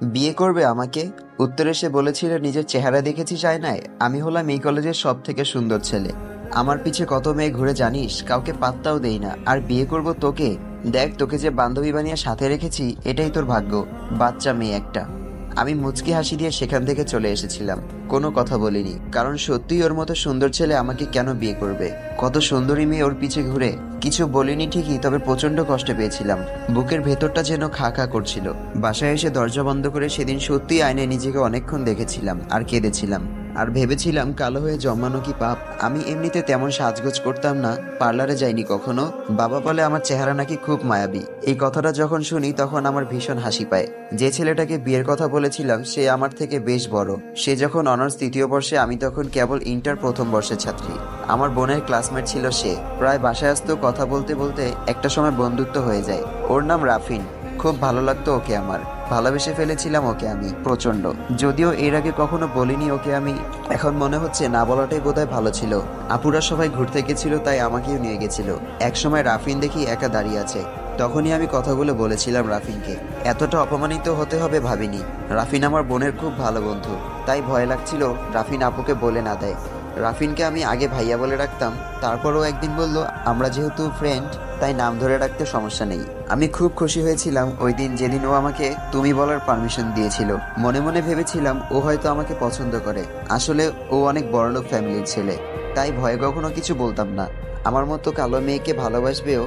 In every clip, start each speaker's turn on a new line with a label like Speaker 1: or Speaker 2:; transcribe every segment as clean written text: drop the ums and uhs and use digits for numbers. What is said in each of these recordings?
Speaker 1: বিয়ে করবে আমাকে? উত্তরে সে বলেছিল, নিজের চেহারা দেখেছিস আয়নায়? আমি হলাম এই কলেজের সব থেকে সুন্দর ছেলে। আমার পিছে কত মেয়ে ঘুরে জানিস, কাউকে পাত্তাও দেই না, আর বিয়ে করব তোকে? দেখ, তোকে যে বান্ধবী বানিয়ে সাথে রেখেছি, এটাই তোর ভাগ্য। বাচ্চা মেয়ে একটা। আমি মুচকি হাসি দিয়ে সেখান থেকে চলে এসেছিলাম। কোনো কথা বলিনি, কারণ সত্যিই ওর মতো সুন্দর ছেলে আমাকে কেন বিয়ে করবে? কত সুন্দরী মেয়ে ওর পিছে ঘুরে। কিছু বলিনি ঠিকই, তবে প্রচন্ড কষ্ট পেয়েছিলাম। বুকের ভেতরটা যেন খা খা করছিল। বাসায় এসে দরজা বন্ধ করে সেদিন সত্যিই আয়নায় নিজেকে অনেকক্ষণ দেখেছিলাম আর কেঁদেছিলাম। আর ভেবেছিলাম, কালো হয়ে জন্মানো কি পাপ? আমি এমনিতে তেমন সাজগোজ করতাম না, পার্লারে যাইনি কখনো। বাবা বলে আমার চেহারা নাকি খুব মায়াবী। এই কথাটা যখন শুনি তখন আমার ভীষণ হাসি পায়। যে ছেলেটাকে বিয়ের কথা বলেছিলাম সে আমার থেকে বেশ বড়। সে যখন অনার্স তৃতীয় বর্ষে, আমি তখন কেবল ইন্টার প্রথম বর্ষের ছাত্রী। আমার বোনের ক্লাসমেট ছিল সে। প্রায় বাসায় আসতো, কথা বলতে বলতে একটা সময় বন্ধুত্ব হয়ে যায়। ওর নাম রাফিন। খুব ভালো লাগতো ওকে আমার। ভালোবেসে ফেলেছিলাম ওকে আমি প্রচন্ড। যদিও এর আগে কখনো বলিনি ওকে আমি। এখন মনে হচ্ছে না বলাটাই বোধহয় ভালো ছিল। আপুরা সবাই ঘুরতে গেছিল, তাই আমাকেও নিয়ে গেছিল। একসময় রাফিন দেখি একা দাঁড়িয়ে আছে। তখনই আমি কথাগুলো বলেছিলাম রাফিনকে। এতটা অপমানিত হতে হবে ভাবিনি। রাফিন আমার বোনের খুব ভালো বন্ধু, তাই ভয় লাগছিল রাফিন আপুকে বলে না দেয়। রাফিনকে আমি আগে ভাইয়া বলে রাখতাম। তারপরও একদিন বলল, আমরা যেহেতু ফ্রেন্ড তাই নাম ধরে রাখতে সমস্যা নেই। আমি খুব খুশি হয়েছিলাম ওই দিন, যেদিন ও আমাকে তুমি বলার পারমিশন দিয়েছিল। মনে মনে ভেবেছিলাম ও হয়তো আমাকে পছন্দ করে। আসলে ও অনেক বড়লোক ফ্যামিলির ছেলে, তাই ভয়ে কখনো কিছু বলতাম না। আমার মতো কালো মেয়েকে ভালোবাসবেও।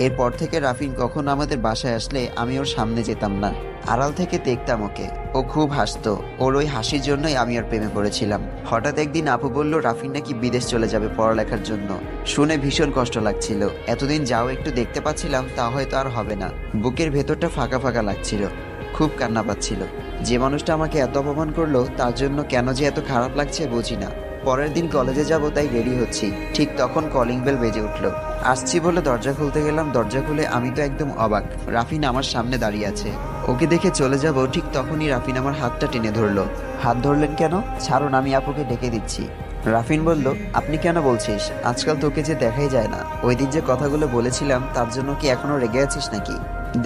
Speaker 1: এরপর থেকে রাফিন কখনো আমাদের বাসায় আসলে আমি ওর সামনে যেতাম না, আড়াল থেকে দেখতাম ওকে। ও খুব হাসতো। ওর ওই হাসির জন্যই আমি ওর প্রেমে পড়েছিলাম। হঠাৎ একদিন আপু বলল রাফিন নাকি বিদেশ চলে যাবে পড়ালেখার জন্য। শুনে ভীষণ কষ্ট লাগছিল। এতদিন যাও একটু দেখতে পাচ্ছিলাম, তা হয়তো আর হবে না। বুকের ভেতরটা ফাঁকা ফাঁকা লাগছিল। খুব কান্না পাচ্ছিল। যে মানুষটা আমাকে এত অপমান করলো তার জন্য কেন যে এত খারাপ লাগছে বুঝি না। পরের দিন কলেজে যাব তাই রেডি হচ্ছি, ঠিক তখন কলিং বেল বেজে উঠলো। আসছি বলে দরজা খুলতে গেলাম। দরজা খুলে আমি তো একদম অবাক। রাফিন আমার সামনে দাঁড়িয়ে আছে। ওকে দেখে চলে যাব, ঠিক তখনই রাফিন আমার হাতটা টেনে ধরলো। হাত ধরলেন কেন? ছাড়ুন, আমি আপুকে ডেকে দিচ্ছি। রাফিন বলল, আপনি কেন বলছিস? আজকাল তোকে যে দেখাই যায় না। ওই দিন যে কথাগুলো বলেছিলাম তার জন্য কি এখনো রেগে আছিস নাকি?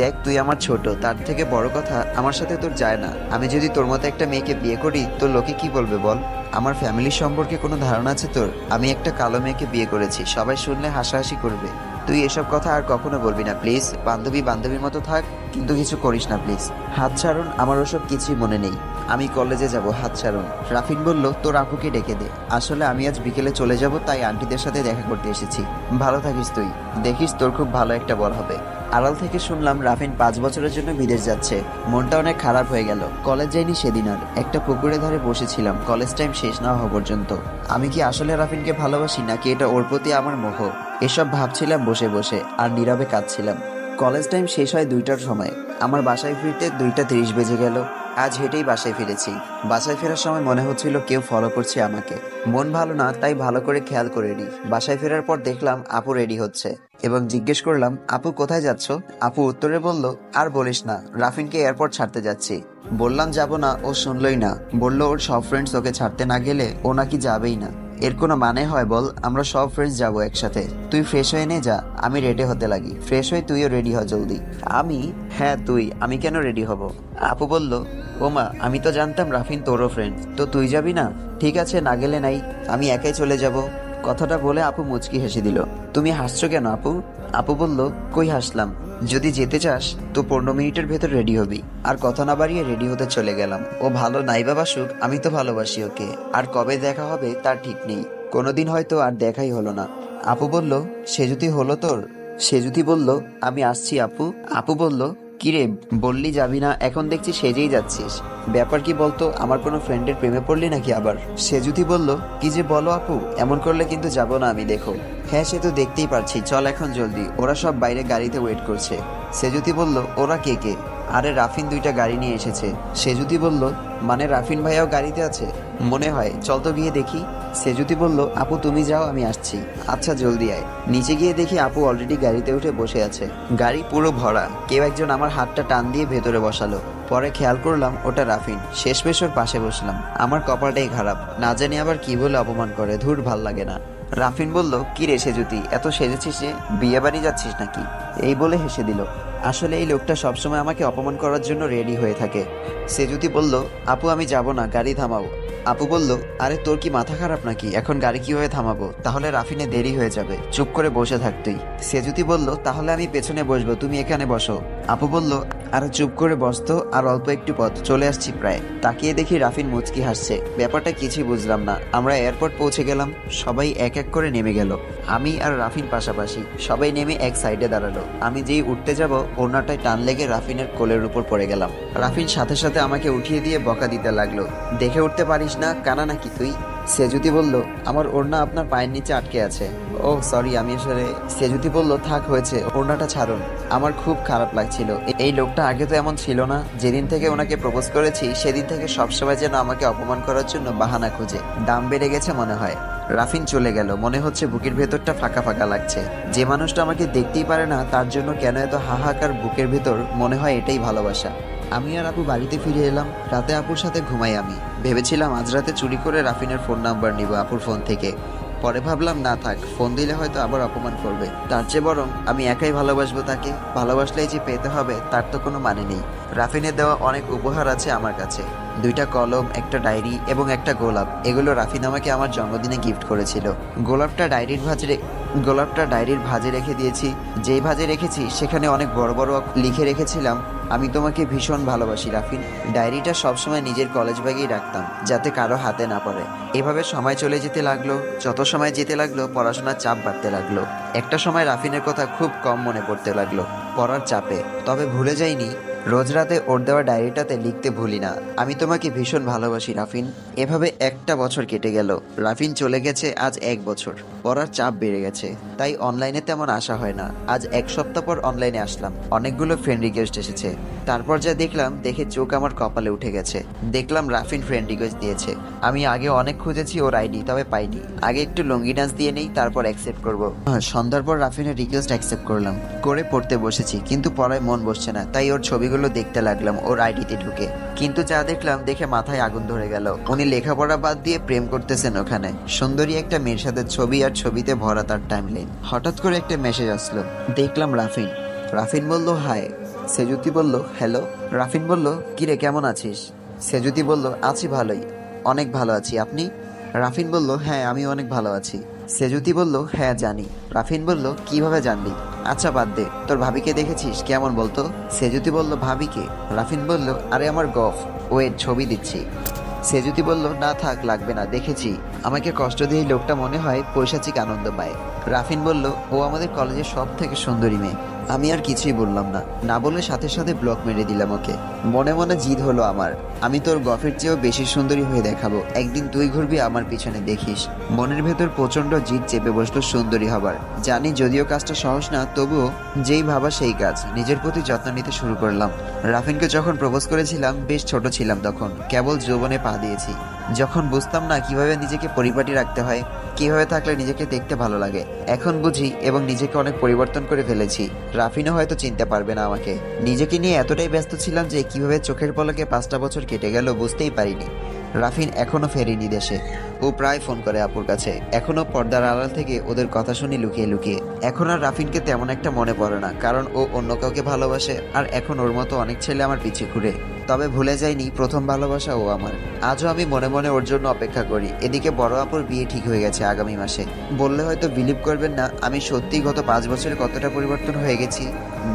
Speaker 1: দেখ, তুই আমার ছোট, তার থেকে বড় কথা আমার সাথে তোর যায় না। আমি যদি তোর মতো একটা মেয়েকে বিয়ে করি তো লোকে কি বলবে বল? আমার ফ্যামিলির সম্পর্কে কোনো ধারণা আছে তোর? আমি একটা কালো মেয়েকে বিয়ে করেছি, সবাই শুনলে হাসাহাসি করবে। তুই এসব কথা আর কখনো বলবি না প্লিজ। বান্ধবী বান্ধবীর মতো থাক, কিন্তু কিছু করিস না প্লিজ। হাত ছাড়ুন, আমার ওসব কিছুই মনে নেই। আমি কলেজে যাব, হাত ছাড়ুন। রাফিন বলল, তোর আপুকে ডেকে দে। আসলে আমি আজ বিকেলে চলে যাব, তাই আন্টিদের সাথে দেখা করতে এসেছি। ভালো থাকিস তুই, দেখিস তোর খুব ভালো একটা বর হবে। আড়াল থেকে শুনলাম রাফিন 5 বছরের জন্য বিদেশ যাচ্ছে। মনটা অনেক খারাপ হয়ে গেল। কলেজ যাইনি সেদিন আর। একটা পুকুরের ধারে বসেছিলাম কলেজ টাইম শেষ না হওয়া পর্যন্ত। আমি কি আসলে রাফিনকে ভালোবাসি, নাকি এটা ওর প্রতি আমার মোহ? এসব ভাবছিলাম বসে বসে, আর নীরবে কাঁদছিলাম। কলেজ টাইম শেষ হয় 2টার সময়। আমার বাসায় ফিরতে 2:30 বেজে গেল। আজ হেঁটেই বাসায় ফিরেছি। বাসায় ফেরার সময় মনে হচ্ছিল কেউ ফলো করছে আমাকে। মন ভালো না, তাই ভালো করে খেয়াল করিনি। বাসায় ফেরার পর দেখলাম আপু রেডি হচ্ছে এবং জিজ্ঞেস করলাম, আপু কোথায় যাচ্ছ? আপু উত্তরে বলল, আর বলিস না, রাফিনকে এয়ারপোর্ট ছাড়তে যাচ্ছি। বললাম যাব না, ও শুনলই না। বলল ওর সব ফ্রেন্ডস ওকে ছাড়তে না গেলে ও নাকি যাবেই না। এর কোনো মানে হয় বল? আমরা সব ফ্রেন্ডস যাবো একসাথে। তুই ফ্রেশ হয়ে নে যা, আমি রেডি হতে লাগি। ফ্রেশ হয়ে তুইও রেডি হ জলদি। আমি? হ্যাঁ তুই। আমি কেন রেডি হব? আপু বলল, ওমা, আমি তো জানতাম রাফিন তোরও ফ্রেন্ড। তো তুই যাবি না? ঠিক আছে, না গেলে নাই, আমি একাই চলে যাব। কথাটা বলে আপু মুচকি হেসে দিল। তুমি হাসছো কেন আপু? আপু বলল, কই হাসলাম? যদি যেতে চাস তো 15 মিনিটের ভেতর রেডি হবি। আর কথা না বাড়িয়ে রেডি হতে চলে গেলাম। ও ভালো নাইবা বাসুক, আমি তো ভালোবাসি ওকে। আর কবে দেখা হবে তার ঠিক নেই। কোনোদিন হয়তো আর দেখাই হলো না। আপু বলল, সে যদি হলো তোর? সে যদি বলল, আমি আসছি আপু। আপু বলল, কিরে, বললি যাবি না, এখন দেখছি সেজেই যাচ্ছিস। ব্যাপার কি বলতো? আমার কোনো ফ্রেন্ডের প্রেমে পড়লি নাকি আবার? সে যদি বলল, কি যে বলো আপু, এমন করলে কিন্তু যাব না আমি, দেখো। হ্যাঁ সে তো দেখতেই পারছি, চল এখন জলদি, ওরা সব বাইরে গাড়িতে ওয়েট করছে। সে যদি বলল, ওরা কে কে? আরে রাফিন 2টা গাড়ি নিয়ে এসেছে। সে যদি বলল, মানে রাফিন ভাইয়াও গাড়িতে আছে? মনে হয়, চল তো গিয়ে দেখি। সে যদি বলল, আপু তুমি যাও, আমি আসছি। আচ্ছা জলদি আয়। নিচে গিয়ে দেখি আপু অলরেডি গাড়িতে উঠে বসে আছে। গাড়ি পুরো ভরা। কেউ একজন আমার হাতটা টান দিয়ে ভেতরে বসালো। পরে খেয়াল করলাম ওটা রাফিন। শেষমেশ ওর পাশে বসলাম। আমার কপালটাই খারাপ, না জানি আবার কি বলে অপমান করে। ধুর, ভাল লাগে না। রাফিন বলল, কি রে সেজুতি, এত সেজেছিস যে, বিয়ে বাড়ি যাচ্ছিস নাকি? এই বলে হেসে দিল। আসলে এই লোকটা সবসময় আমাকে অপমান করার জন্য রেডি হয়ে থাকে। সে যদি বলল, আপু আমি যাব না, গাড়ি থামাও। আপু বলল, আরে তোর কি মাথা খারাপ নাকি, এখন গাড়ি কিভাবে থামাবো, তাহলে রাফিনে দেরি হয়ে যাবে, চুপ করে বসে থাক তুই। সে যদি বলল, তাহলে আমি পেছনে বসবো, তুমি এখানে বসো। আপু বলল, আরে চুপ করে বসতো, আর অল্প একটু পথ, চলে আসছি প্রায়। তাকিয়ে দেখি রাফিন মুচকি হাসছে। ব্যাপারটা কিছুই বুঝলাম না। আমরা এয়ারপোর্ট পৌঁছে গেলাম, সবাই এক এক করে নেমে গেল। আমি আর রাফিন পাশাপাশি, সবাই নেমে এক সাইডে দাঁড়ালো। আমি যেই উঠতে যাব, ওড়নাটায় টান লেগে রাফিনের কোলের উপর পড়ে গেলাম। রাফিন সাথে সাথে আমাকে উঠিয়ে দিয়ে বকা দিতে লাগলো, দেখে উঠতে পারিস না, কানা নাকি তুই। সেজুতি বলল, আমার ওড়না আপনার পায়ের নিচে আটকে আছে। ও সরি, আমি আসলে। সেজুতি বলল, থাক হয়েছে, ওড়নাটা ছাড়ুন। আমার খুব খারাপ লাগছিল। এই লোকটা আগে তো এমন ছিল না। যেদিন থেকে ওনাকে প্রপোজ করেছি সেদিন থেকে সবসময় যেন আমাকে অপমান করার জন্য বাহানা খুঁজে। দাম বেড়ে গেছে মনে হয়। রাফিন চলে গেল, মনে হচ্ছে বুকের ভেতরটা ফাঁকা ফাঁকা লাগছে। যে মানুষটা আমাকে দেখতেই পারে না তার জন্য কেন এত হাহাকার বুকের ভেতর, মনে হয় এটাই ভালোবাসা। আমি আর আপু বাড়িতে ফিরে এলাম। রাতে আপুর সাথে ঘুমাই আমি। ভেবেছিলাম আজ রাতে চুরি করে রাফিনের ফোন নাম্বার নিব আপুর ফোন থেকে। পরে ভাবলাম না থাক, ফোন দিলে হয়তো আবার অপমান করবে। তার চেয়ে বরং আমি একাই ভালোবাসবো তাকে। ভালোবাসলেই যে পেতে হবে তার তো কোনো মানে নেই। রাফিনের দেওয়া অনেক উপহার আছে আমার কাছে। 2টা কলম, একটা ডায়েরি এবং একটা গোলাপ। এগুলো রাফিন আমাকে আমার জন্মদিনে গিফট করেছিল। গোলাপটা ডায়েরির ভাঁজে রেখে দিয়েছি। যেই ভাঁজে রেখেছি সেখানে অনেক বড় বড় লিখে রেখেছিলাম, আমি তোমাকে ভীষণ ভালোবাসি রাফিন। ডায়েরিটা সবসময় নিজের কলেজ ব্যাগেই রাখতাম, যাতে কারো হাতে না পড়ে। এভাবে সময় চলে যেতে লাগলো। যত সময় যেতে লাগলো পড়াশোনার চাপ বাড়তে লাগলো। একটা সময় রাফিনের কথা খুব কম মনে পড়তে লাগলো, পড়ার চাপে। তবে ভুলে যাইনি, রোজ রাতে ওর দেওয়া ডায়েরিটাতে লিখতে ভুলি না, আমি তোমাকে ভীষণ ভালোবাসি রাফিন। এভাবে একটা বছর কেটে গেল। রাফিন চলে গেছে আজ 1 বছর। পড়ার চাপ বেড়ে গেছে, তাই অনলাইনে তেমন আসা হয় না। আজ 1 সপ্তাহ পর অনলাইনে আসলাম। অনেকগুলো ফ্রেন্ড রিকোয়েস্ট এসেছে। তারপর যা দেখলাম, দেখে চোখ আমার কপালে উঠে গেছে। দেখলাম রাফিন ফ্রেন্ড রিকোয়েস্ট দিয়েছে। আমি আগে অনেক খুঁজেছি ওর আইডি, তবে পাইনি। আগে একটু লঙ্গি ডান্স দিয়ে নেই, তারপর অ্যাকসেপ্ট করবো। সন্ধ্যার পর রাফিনের রিকোয়েস্ট অ্যাকসেপ্ট করলাম। করে পড়তে বসেছি, কিন্তু পড়ায় মন বসছে না। তাই ওর ছবিগুলো দেখতে লাগলাম ওর আইডিতে ঢুকে। কিন্তু যা দেখলাম, দেখে মাথায় আগুন ধরে গেল। উনি লেখাপড়া বাদ দিয়ে প্রেম করতেছেন ওখানে। সুন্দরী একটা মেয়ের সাথে ছবি, আর ছবিতে ভরা তার টাইমলাইন। হঠাৎ করে একটা মেসেজ আসলো, দেখলাম রাফিন। রাফিন বলল, হাই। সেজুতি বলল, হ্যালো। রাফিন বলল, কিরে কেমন আছিস? সেজুতি বলল, আছি ভালোই, অনেক ভালো আছি, আপনি? রাফিন বলল, হ্যাঁ আমি অনেক ভালো আছি। সেজুতি বলল, হ্যাঁ জানি। রাফিন বলল, কিভাবে জানলি? আচ্ছা বাদ দে, তোর ভাবিকে দেখেছিস, কেমন বলতো? সেজুতি বলল, ভাবিকে? রাফিন বলল, আরে আমার গফ, ওয়েট ছবি দিচ্ছি। সেজুতি বলল, না থাক, লাগবে না, দেখেছি। আমাকে কষ্ট দিয়ে লোকটা মনে হয় পৈশাচিক আনন্দ পায়। রাফিন বলল, ও আমাদের কলেজের সব থেকে সুন্দরী মেয়ে। আমি আর কিছুই বললাম না, না বলে সাথে সাথে ব্লক মেরে দিলাম ওকে। মনে মনে জিদ হলো আমার, আমি তোর গফের চেয়েও বেশি সুন্দরী হয়ে দেখাবো। একদিন তুই ঘুরবি আমার পিছনে, দেখিস। মনের ভেতর প্রচন্ড জিদ চেপে বসলো সুন্দরী হবার। জানি যদিও কাজটা সহজ না, তবুও যেই ভাবা সেই কাজ। নিজের প্রতি যত্ন নিতে শুরু করলাম। রাফিনকে যখন প্রপোজ করেছিলাম বেশ ছোট ছিলাম তখন, কেবল যৌবনে পা দিয়েছি। যখন বুঝতাম না কিভাবে নিজেকে পরিপাটি রাখতে হয়, কিভাবে থাকলে নিজেকে দেখতে ভালো লাগে, এখন বুঝি এবং নিজেকে অনেক পরিবর্তন করে ফেলেছি। রাফিনও হয়তো চিনতে পারবে না আমাকে। নিজেকে নিয়ে এতটাই ব্যস্ত ছিলাম যে কিভাবে চোখের পলকে 5টা বছর কেটে গেল বুঝতেই পারিনি। রাফিন এখনো ফেরেনি দেশে। ও প্রায় ফোন করে আপুর কাছে, এখনো পর্দার আড়াল থেকে ওদের কথা শুনি লুকিয়ে লুকিয়ে। এখন আর রাফিনকে তেমন একটা মনে পড়ে না, কারণ ও অন্য কাউকে ভালোবাসে। আর এখন ওর মতো অনেক ছেলে আমার পিছে ঘুরে। তবে ভুলে যাইনি প্রথম ভালোবাসা ও আমার। আজও আমি মনে মনে ওর জন্য অপেক্ষা করি। এদিকে বড় আপুর বিয়ে ঠিক হয়ে গেছে আগামী মাসে। বললে হয়তো বিলিভ করবেন না, আমি সত্যিই গত 5 বছরে কতটা পরিবর্তন হয়ে গেছি।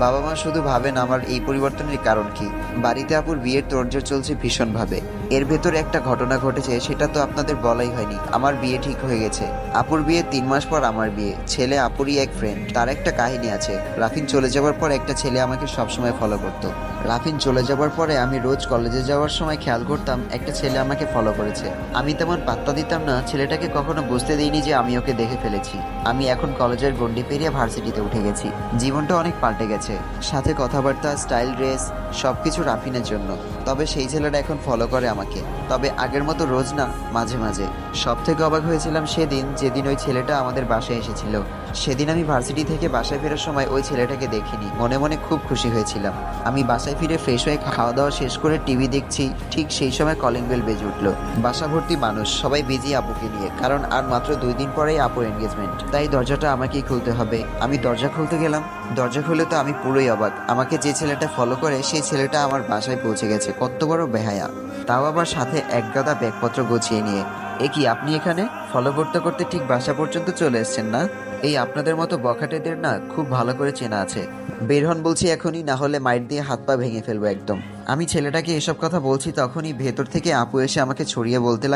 Speaker 1: বাবা মা শুধু ভাবেন আমার এই পরিবর্তনের কারণ কি। বাড়িতে আপুর বিয়ের তোড়জোড় চলছে ভীষণভাবে। এর ভেতরে একটা ঘটনা ঘটেছে, সেটা তো আপনাদের বলাই হয়নি। আমার বিয়ে ঠিক হয়ে গেছে। আপুর বিয়ে 3 মাস পর আমার বিয়ে। ছেলে আপুরই এক ফ্রেন্ড, তার একটা কাহিনী আছে। রাফিন চলে যাওয়ার পর একটা ছেলে আমাকে সবসময় ফলো করতো। রাফিন চলে যাওয়ার পরে আমি রোজ কলেজে যাওয়ার সময় খেয়াল করতাম একটা ছেলে আমাকে ফলো করেছে। আমি তেমন পাত্তা দিতাম না, ছেলেটাকে কখনো বুঝতে দিইনি যে আমি ওকে দেখে ফেলেছি। আমি এখন কলেজের গণ্ডি পেরিয়ে ভার্সিটিতে উঠে গেছি। জীবনটা অনেক পাল্টে গেছে, সাথে কথাবার্তা, স্টাইল, ড্রেস সবকিছু রাফিনের জন্য। তবে সেই ছেলেটা এখন ফলো করে আমাকে, তবে আগের মতো রোজ না, মাঝে মাঝে। সব থেকে অবাক হয়েছিলাম সেদিন, যেদিন ওই ছেলেটা আমাদের বাসায় এসেছিল। সেদিন আমি ভার্সিটি থেকে বাসায় ফেরার সময় ওই ছেলেটাকে দেখিনি। মনে মনে খুব খুশি হয়েছিলাম। আমি বাসায় ফিরে ফ্রেশ হয়ে খাওয়া দাওয়া শেষ করে টিভি দেখছি, ঠিক সেই সময় কলিং বেল বেজে উঠলো। বাসা ভর্তি মানুষ, সবাই বিজি আপুকে নিয়ে, কারণ আর মাত্র 2 দিন পরেই আপুর এনগেজমেন্ট। তাই দরজাটা আমাকেই খুলতে হবে। আমি দরজা খুলতে গেলাম। দরজা খুলে তো আমি পুরোই অবাক। আমাকে যে ছেলেটা ফলো করে সেই ছেলেটা আমার বাসায় পৌঁছে গেছে। কত বড় বেহায়া, তাও আবার সাথে এক গাদা ব্যাগপত্র গুছিয়ে নিয়ে। এ কি, আপনি এখানে? ফলো করতে করতে ঠিক বাসা পর্যন্ত চলে এসেছেন না? এই আপনাদের মতো বখাটেদের না খুব ভালো করে চেনা আছে। বের হন বলছি এখনই, না হলে মাইট দিয়ে হাত পা ভেঙে ফেলবো একদম। আমি ছেলেটাকে এসব কথা বলছি তখনই ভেতর থেকে আপু এসে আমাকে ছড়িয়ে বলতে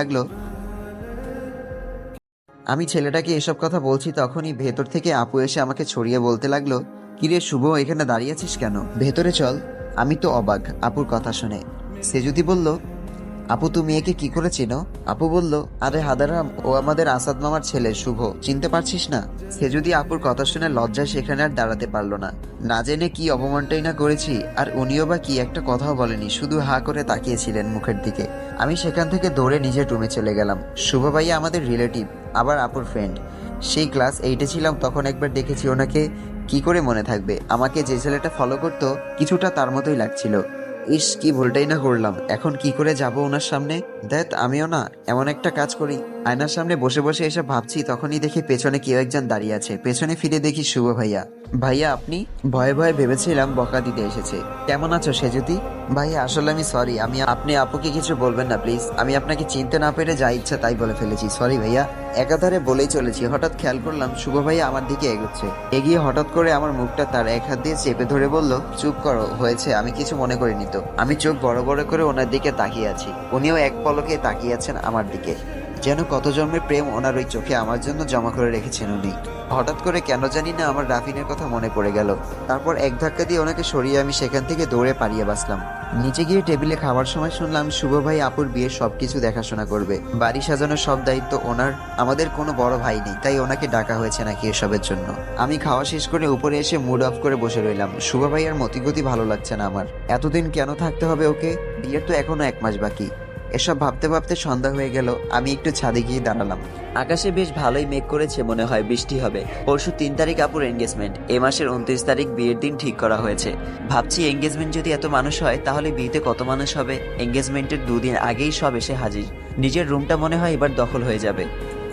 Speaker 1: লাগলো কিরে শুভ, এখানে দাঁড়িয়ে আছিস কেন? ভেতরে চল। আমি তো অবাক আপুর কথা শুনে। সে যদি বলল, আপু তুমি একে কি করে চেনো? আপু বলল, আরে হাদারাম, ও আমাদের আসাদ মামার ছেলে শুভ, চিনতে পারছিস না? সে যদি আপুর কথা শুনে লজ্জায় সেখানে আর দাঁড়াতে পারলো না। না জেনে কি অপমানটাই না করেছি। আর উনিও বা কি একটা কথাও বলেনি, শুধু হা করে তাকিয়েছিলেন মুখের দিকে। আমি সেখান থেকে দৌড়ে নিজের রুমে চলে গেলাম। শুভ ভাইয়া আমাদের রিলেটিভ, আবার আপুর ফ্রেন্ড। সেই ক্লাস 8-এ ছিলাম তখন একবার দেখেছি ওনাকে। কি করে মনে থাকবে? আমাকে যে ছেলেটা ফলো করতো কিছুটা তার মতোই লাগছিল। ইস, কি ভুলটাই না করলাম। এখন কি করে যাব ওনার সামনে? দেখ, আমিও না এমন একটা কাজ করি। আয়নার সামনে বসে বসে এসব ভাবছি, তখনই দেখি পেছনে কেউ একজন দাঁড়িয়ে আছে। পেছনে ফিরে দেখি শুভ ভাইয়া। ভাইয়া আপনি? ভয়ে ভয়ে ভেবেছিলাম বকা দিতে এসেছে। কেমন আছো সেজুতি? ভাইয়া আসলে আমি সরি। আপনি আপুকে কিছু বলবেন না প্লিজ। আমি আপনাকে চিনতে না পেরে যা ইচ্ছা তাই বলে ফেলেছি, সরি ভাইয়া। একাধারে বলেই চলেছি, হঠাৎ খেয়াল করলাম শুভ ভাইয়া আমার দিকে এগোচ্ছে। এগিয়ে হঠাৎ করে আমার মুখটা তার এক হাত দিয়ে চেপে ধরে বলল, চুপ করো, হয়েছে, আমি কিছু মনে করিনি তো। আমি চোখ বড় বড় করে ওনার দিকে তাকিয়ে আছি। উনিও এক পলকে তাকিয়ে আছেন আমার দিকে, যেন কত জন্মের প্রেম ওনার ওই চোখে আমার জন্য জমা করে রেখেছেন উনি। হঠাৎ করে কেন জানি না আমার রাফিনের কথা মনে পড়ে গেল। তারপর এক ধাক্কা দিয়ে ওনাকে সরিয়ে আমি সেখান থেকে দৌড়ে পালিয়ে বাসলাম। নিচে গিয়ে টেবিলে খাবার সময় শুনলাম শুভ ভাই আপুর বিয়ের সবকিছু দেখাশোনা করবে। বাড়ি সাজানোর সব দায়িত্ব ওনার। আমাদের কোনো বড় ভাই নেই, তাই ওনাকে ডাকা হয়েছে নাকি এসবের জন্য। আমি খাওয়া শেষ করে উপরে এসে মুড অফ করে বসে রইলাম। শুভ ভাইয়ার মতিগতি ভালো লাগছে না আমার। এতদিন কেন থাকতে হবে ওকে? বিয়ের তো এখনো 1 মাস বাকি। এসব ভাবতে ভাবতে সন্ধ্যা হয়ে গেল। আমি একটু ছাদে গিয়ে দাঁড়ালাম।
Speaker 2: আকাশে বেশ ভালোই মেঘ করেছে, মনে হয় বৃষ্টি হবে। পরশু 3 তারিখ আপুর এঙ্গেজমেন্ট, এ মাসের 29 তারিখ বিয়ের দিন ঠিক করা হয়েছে। ভাবছি এঙ্গেজমেন্ট যদি এত মানুষ হয় তাহলে বিয়েতে কত মানুষ হবে। এঙ্গেজমেন্টের 2 দিন আগেই সব এসে হাজির। নিজের রুমটা মনে হয় এবার দখল হয়ে যাবে।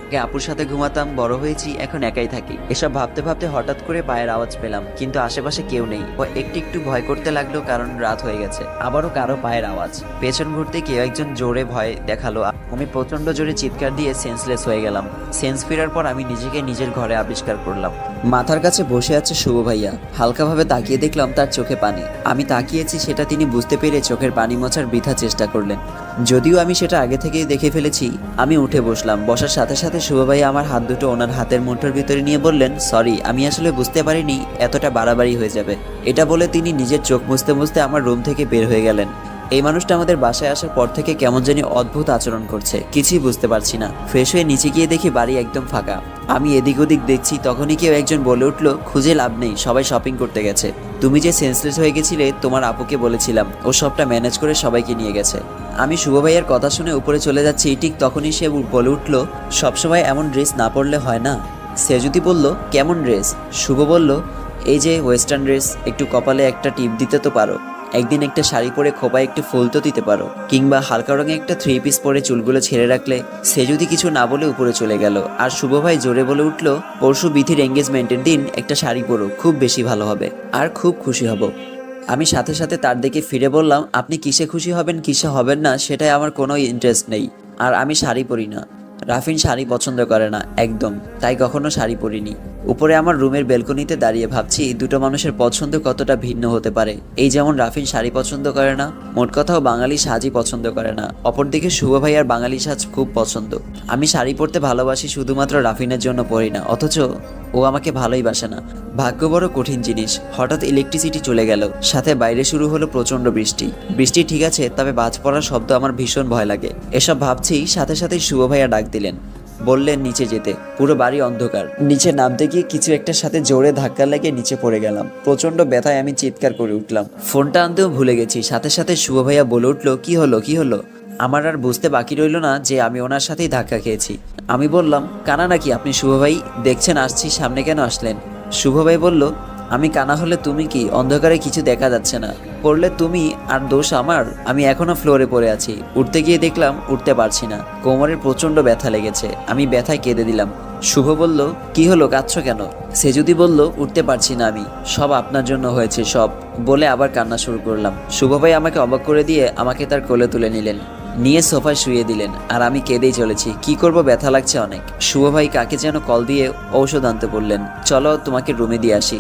Speaker 2: আগে আপুর সাথে ঘুমাতাম, বড় হয়েছি, এখন একাই থাকি। এসব ভাবতে ভাবতে হঠাৎ করে পায়ের আওয়াজ পেলাম, কিন্তু আশেপাশে কেউ নেই। ও একটু একটু ভয় করতে লাগলো, কারণ রাত হয়ে গেছে। আবারও কারো পায়ের আওয়াজ। পেছন ঘুরতে কেউ একজন জোরে ভয় দেখালো। আমি প্রচন্ড জোরে চিৎকার দিয়ে সেন্সলেস হয়ে গেলাম। সেন্স ফেরার পর আমি নিজেকে নিজের ঘরে আবিষ্কার করলাম। মাথার কাছে বসে আছে শুভ ভাইয়া। হালকাভাবে তাকিয়ে দেখলাম তার চোখে পানি। আমি তাকিয়েছি সেটা তিনি বুঝতে পেরে চোখের পানি মোছার বৃথা চেষ্টা করলেন। যদিও আমি সেটা আগে থেকেই দেখে ফেলেছি। আমি উঠে বসলাম। বসার সাথে সাথে শুভ ভাইয়া আমার হাত দুটো ওনার হাতের মুঠোর ভিতরে নিয়ে বললেন, সরি, আমি আসলে বুঝতে পারিনি এতটা বাড়াবাড়ি হয়ে যাবে। এটা বলে তিনি নিজের চোখ মুছতে মুছতে আমার রুম থেকে বের হয়ে গেলেন। এই মানুষটা আমাদের বাসায় আসার পর থেকে কেমন জানি অদ্ভুত আচরণ করছে, কিছুই বুঝতে পারছি না। ফ্রেশ হয়ে নিচে গিয়ে দেখি বাড়ি একদম ফাঁকা। আমি এদিক ওদিক দেখছি, তখনই কেউ একজন বলে উঠলো, খুঁজে লাভ নেই, সবাই শপিং করতে গেছে। তুমি যে সেন্সলেস হয়ে গেছিলে তোমার আপুকে বলেছিলাম, ও সবটা ম্যানেজ করে সবাইকে নিয়ে গেছে। আমি শুভ ভাইয়ের কথা শুনে উপরে চলে যাচ্ছি, ঠিক তখনই সে বলে উঠলো, সবসময় এমন ড্রেস না পরলে হয় না। সে যদি বলল, কেমন ড্রেস? শুভ বলল, এই যে ওয়েস্টার্ন ড্রেস, একটু কপালে একটা টিপ দিতে তো পারো। একদিন একটা শাড়ি পরে খোপায় একটু ফুল তো দিতে পারো। কিংবা হালকা রঙে একটা 3 পিস পরে চুলগুলো ছেড়ে রাখলে। সে যদি কিছু না বলে উপরে চলে গেল। আর শুভ ভাই জোরে বলে উঠলো, পরশু বিথির এঙ্গেজমেন্টের দিন একটা শাড়ি পরো, খুব বেশি ভালো হবে, আর খুব খুশি হব। আমি সাথে সাথে তার দিকে ফিরে বললাম, আপনি কিসে খুশি হবেন কিসে হবেন না সেটাই আমার কোনো ইন্টারেস্ট নেই। আর আমি শাড়ি পরি না। রাফিন শাড়ি পছন্দ করে না একদম, তাই কখনো শাড়ি পরিনি। উপরে আমার রুমের বেলকনিতে দাঁড়িয়ে ভাবছি দুটো মানুষের পছন্দ কতটা ভিন্ন হতে পারে। এই যেমন রাফিন শাড়ি পছন্দ করে না, মোট কথাও বাঙালি সাজই পছন্দ করে না। অপরদিকে শুভ ভাইয়ার বাঙালি সাজ খুব পছন্দ। আমি শাড়ি পরতে ভালোবাসি, শুধুমাত্র রাফিনের জন্য পরি না, অথচ ও আমাকে ভালোই বাসে না। ভাগ্য বড় কঠিন জিনিস। হঠাৎ ইলেকট্রিসিটি চলে গেল, সাথে বাইরে শুরু হলো প্রচন্ড বৃষ্টি। বৃষ্টি ঠিক আছে, তবে বাজ পড়ার শব্দ আমার ভীষণ ভয় লাগে। এসব ভাবছি সাথে সাথেই শুভ ভাইয়া ডাক দিলেন, বললেন নিচে যেতে। পুরো বাড়ি অন্ধকার। নিচে নামতে গিয়ে কিছু একটার সাথে জোরে ধাক্কা লেগে নিচে পড়ে গেলাম। প্রচন্ড ব্যথায় আমি চিৎকার করে উঠলাম। ফোনটা আনতেও ভুলে গেছি। সাথে সাথে শুভ ভাইয়া বলে উঠলো, কি হলো কি হলো? আমার আর বুঝতে বাকি রইল না যে আমি ওনার সাথেই ধাক্কা খেয়েছি। আমি বললাম, কানা নাকি আপনি শুভ ভাই? দেখছেন আসছি, সামনে কেন আসলেন? শুভ ভাই বলল, আমি কানা হলে তুমি কি? অন্ধকারে কিছু দেখা যাচ্ছে না, পড়লে তুমি আর দোষ আমার। আমি এখনো ফ্লোরে পড়ে আছি। উঠতে গিয়ে দেখলাম উঠতে পারছি না, কোমরের প্রচন্ড ব্যথা লেগেছে। আমি ব্যথায় কেঁদে দিলাম। শুভ বলল, কি হলো, কাঁদছো কেন? সে যদি বলল, উঠতে পারছি না আমি, সব আপনার জন্য হয়েছে সব, বলে আবার কান্না শুরু করলাম। শুভ ভাই আমাকে অবাক করে দিয়ে আমাকে তার কোলে তুলে নিলেন, নিয়ে সোফায় শুয়ে দিলেন, আর আমি কেঁদেই চলেছি। কি করব, ব্যথা লাগছে অনেক। শুভ ভাই কাকে যেন কল দিয়ে ঔষধ আনতে বললেন। চলো তোমাকে রুমে দিয়ে আসি।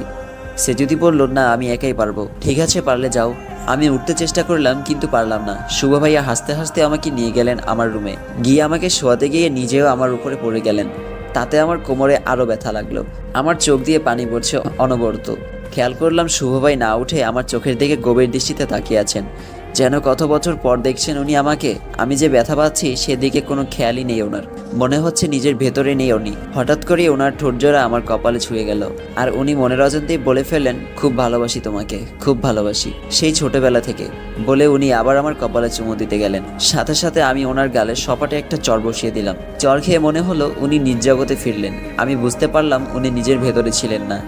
Speaker 2: সে যদি বলল, না আমি একাই পারবো। ঠিক আছে, পারলে যাও। আমি উঠতে চেষ্টা করলাম কিন্তু পারলাম না। শুভ ভাইয়া হাসতে হাসতে আমাকে নিয়ে গেলেন আমার রুমে। গিয়ে আমাকে শোয়াতে গিয়ে নিজেও আমার উপরে পড়ে গেলেন। তাতে আমার কোমরে আরো ব্যথা লাগলো। আমার চোখ দিয়ে পানি পড়ছে অনবরত। খেয়াল করলাম শুভ ভাই না উঠে আমার চোখের দিকে গভীর দৃষ্টিতে তাকিয়ে আছেন, যেন কত বছর পর দেখছেন উনি আমাকে। আমি যে ব্যথা পাচ্ছি সেদিকে কোনো খেয়ালই নেই ওনার। মনে হচ্ছে নিজের ভেতরে নেই উনি। হঠাৎ করে ওনার ঠোঁটজোড়া আমার কপালে ছুঁয়ে গেল, আর উনি মনের অজান্তেই বলে ফেললেন, খুব ভালোবাসি তোমাকে, খুব ভালোবাসি, সেই ছোটবেলা থেকে, বলে উনি আবার আমার কপালে চুমু দিতে গেলেন। সাথে সাথে আমি ওনার গালে সপাটে একটা চড় বসিয়ে দিলাম। চড় খেয়ে মনে হলো উনি নিজ জগতে ফিরলেন। আমি বুঝতে পারলাম উনি নিজের ভেতরে ছিলেন না।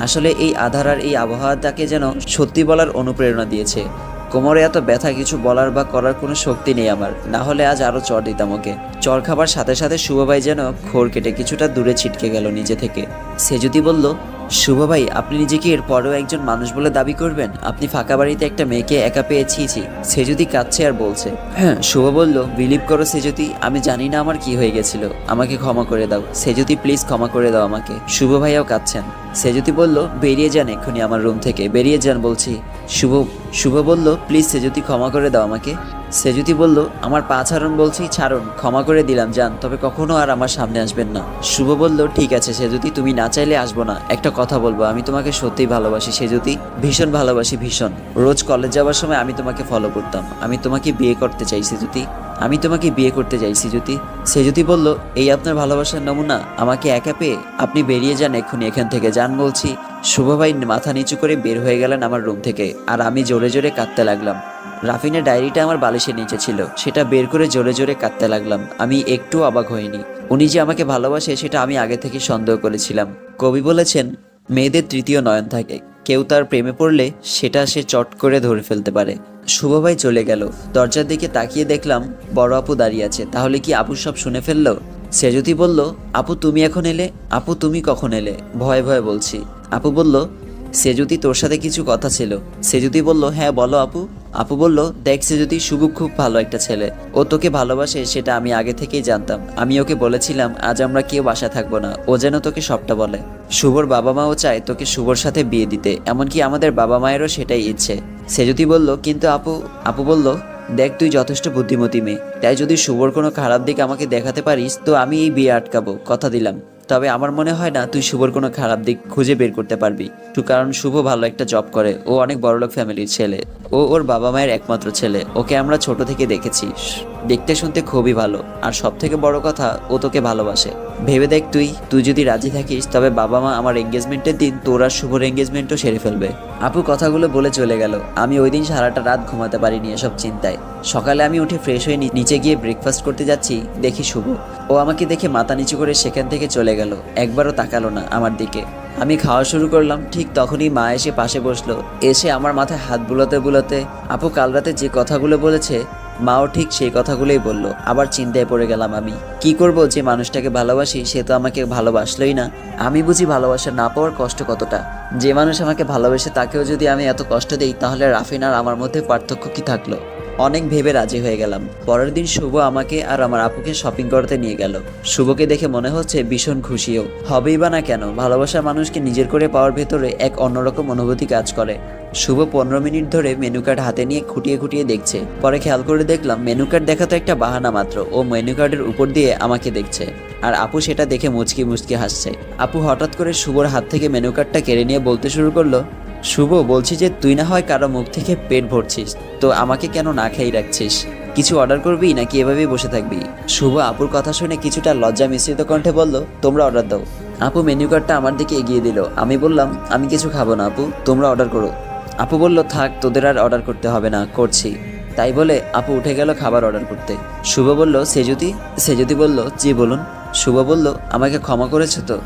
Speaker 2: আসলে এই আধার আর এই আবহাওয়া তাকে যেন সত্যি বলার অনুপ্রেরণা দিয়েছে। কোমরে এত ব্যথা, কিছু বলার বা করার কোনো শক্তি নেই আমার, না হলে আজ আরো চড় দিতাম ওকে। চড় খাবার সাথে সাথে শুভ ভাই যেন খোর কেটে কিছুটা দূরে ছিটকে গেল নিজে থেকে। সে যদি বলল, শুভ ভাই আপনি নিজেকে এর পরেও একজন মানুষ বলে দাবি করবেন? আপনি ফাঁকা বাড়িতে একটা মেয়েকে একা পেয়েছি। সে যদি কাঁদছে আর বলছে। হ্যাঁ, শুভ বলল, বিলিভ করো সে যদি, আমি জানি না আমার কি হয়ে গেছিল, আমাকে ক্ষমা করে দাও সে যদি, প্লিজ ক্ষমা করে দাও আমাকে। শুভ ভাইয়াও কাঁদছেন। সে যদি বলল, বেরিয়ে যান এক্ষুনি আমার রুম থেকে, বেরিয়ে যান বলছি। শুভ বলল, প্লিজ সে যদি ক্ষমা করে দাও আমাকে। সে যদি বলল, আমার পা ছাড়ুন বলছি, ছাড়ুন, ক্ষমা করে দিলাম যান, তবে কখনো আর আমার সামনে আসবেন না। শুভ বলল, ঠিক আছে সে যদি, তুমি না চাইলে আসবো না। একটা কথা বলবো, আমি তোমাকে সত্যিই ভালোবাসি সে যদি, ভীষণ ভালোবাসি, ভীষণ। রোজ কলেজ যাওয়ার সময় আমি তোমাকে ফলো করতাম। আমি তোমাকে বিয়ে করতে চাইছি যদি, আমি তোমাকে বিয়ে করতে চাইছি যদি। সে যদি বলল, এই আপনার ভালোবাসার নমুনা, আমাকে একা পেয়ে? আপনি বেরিয়ে যান এক্ষুনি এখান থেকে, যান বলছি। শুভ ভাই মাথা নিচু করে বের হয়ে গেলেন আমার রুম থেকে, আর আমি জোরে জোরে কাঁদতে লাগলাম। রাফিনের ডায়েরিটা আমার বালিশের নিচে ছিল, সেটা বের করে জোরে জোরে কাঁদতে লাগলাম। আমি একটু অবাক হইনি। উনি যে আমাকে ভালোবাসে সেটা আমি আগে থেকে সন্দেহ করেছিলাম। কবি বলেছেন, মেয়েদের তৃতীয় নয়ন থাকে, কেউ তার প্রেমে পড়লে সেটা সে চট করে ধরে ফেলতে পারে। শুভ ভাই চলে গেল। দরজার দিকে তাকিয়ে দেখলাম বড় আপু দাঁড়িয়ে আছে। তাহলে কি আপু সব শুনে ফেললো? সে যদি বলল, আপু তুমি এখন এলে? আপু তুমি কখন এলে? ভয়ে ভয়ে বলছি। আপু বলল, সে যদি তোর সাথে কিছু কথা ছিল। সে যদি বলল, হ্যাঁ বলো আপু। আপু বলল, দেখ সে যদি, শুভ খুব ভালো একটা ছেলে, ও তোকে ভালোবাসে সেটা আমি আগে থেকেই জানতাম। আমি ওকে বলেছিলাম আজ আমরা কেউ বাসায় থাকবো না, ও যেন তোকে সবটা বলে। শুভর বাবা মাও চায় তোকে শুভর সাথে বিয়ে দিতে, এমনকি আমাদের বাবা মায়েরও সেটাই ইচ্ছে। সে যদি বলল, কিন্তু আপু বলল, দেখ তুই যথেষ্ট বুদ্ধিমতী মেয়ে, তাই যদি শুভর কোনো খারাপ দিক আমাকে দেখাতে পারিস তো আমি এই বিয়ে আটকাবো, কথা দিলাম। তবে আমার মনে হয় না তুই শুভর কোনো খারাপ দিক খুঁজে বের করতে পারবি। কারণ শুভ ভালো একটা জব করে, ও অনেক বড়লোক ফ্যামিলির ছেলে, ও ওর বাবা মায়ের একমাত্র ছেলে। ওকে আমরা ছোট থেকে দেখেছি, দেখতে শুনতে খুবই ভালো, আর সব থেকে বড় কথা ও তোকে ভালোবাসে। ভেবে দেখ তুই যদি রাজি থাকিস তবে বাবা মা আমার এঙ্গেজমেন্টের দিন তোর আর শুভর এঙ্গেজমেন্টও সেরে ফেলবে। আপু কথাগুলো বলে চলে গেল। আমি ওই দিন সারাটা রাত ঘুমাতে পারিনি এসব চিন্তায়। সকালে আমি উঠে ফ্রেশ হয়ে নিচে গিয়ে ব্রেকফাস্ট করতে যাচ্ছি, দেখি শুভ। ও আমাকে দেখে মাথা নিচু করে সেখান থেকে চলে গেল, একবারও তাকালো না আমার দিকে। আমি খাওয়া শুরু করলাম, ঠিক তখনই মা এসে পাশে বসলো। এসে আমার মাথায় হাত বুলাতে বুলাতে, আপু কাল রাতে যে কথাগুলো বলেছে মাও ঠিক সেই কথাগুলোই বলল। আবার চিন্তায় পড়ে গেলাম আমি। কি করব, যে মানুষটাকে ভালোবাসি সে তো আমাকে ভালোবাসলোই না। আমি বুঝি ভালোবাসা না পাওয়ার কষ্ট কতটা। যে মানুষ আমাকে ভালোবাসে তাকেও যদি আমি এত কষ্ট দিই, তাহলে রাফিন আর আমার মধ্যে পার্থক্য কি থাকলো? অনেক ভেবে রাজি হয়ে গেলাম। পরের দিন শুভ আমাকে আর আমার আপুকে শপিং করতে নিয়ে গেল। শুভকে দেখে মনে হচ্ছে ভীষণ খুশিও হবেই বা না কেন, ভালোবাসা মানুষকে নিজের করে পাওয়ার ভেতরে এক অন্যরকম অনুভূতি কাজ করে। শুভ 15 মিনিট ধরে মেনু কার্ড হাতে নিয়ে খুঁটিয়ে খুঁটিয়ে দেখছে। পরে খেয়াল করে দেখলাম মেনু কার্ড দেখা তো একটা বাহানা মাত্র, ও মেনু কার্ডের উপর দিয়ে আমাকে দেখছে। আর আপু সেটা দেখে মুচকি মুচকি হাসছে। আপু হঠাৎ করে শুভর হাত থেকে মেনু কার্ডটা কেড়ে নিয়ে বলতে শুরু করলো, শুভ বলছি যে তুই না হয় কারো মুখ থেকে পেট ভরছিস, তো আমাকে কেন না খেয়ে রাখছিস? কিছু অর্ডার করবি নাকি এভাবেই বসে থাকবি? শুভ আপুর কথা শুনে কিছুটা লজ্জা মিশ্রিত কণ্ঠে বলল, তোমরা অর্ডার দাও। আপু মেনু কার্ডটা আমার দিকে এগিয়ে দিল। আমি বললাম, আমি কিছু খাবো না আপু, তোমরা অর্ডার করো। আপু বলল, থাক তোদের আর অর্ডার করতে হবে না, করছি। তাই বলে আপু উঠে গেল খাবার অর্ডার করতে। শুভ বলল, সেজুতি বলল, জি বলুন। শুভ বলল, আমাকে ক্ষমা করেছো তো?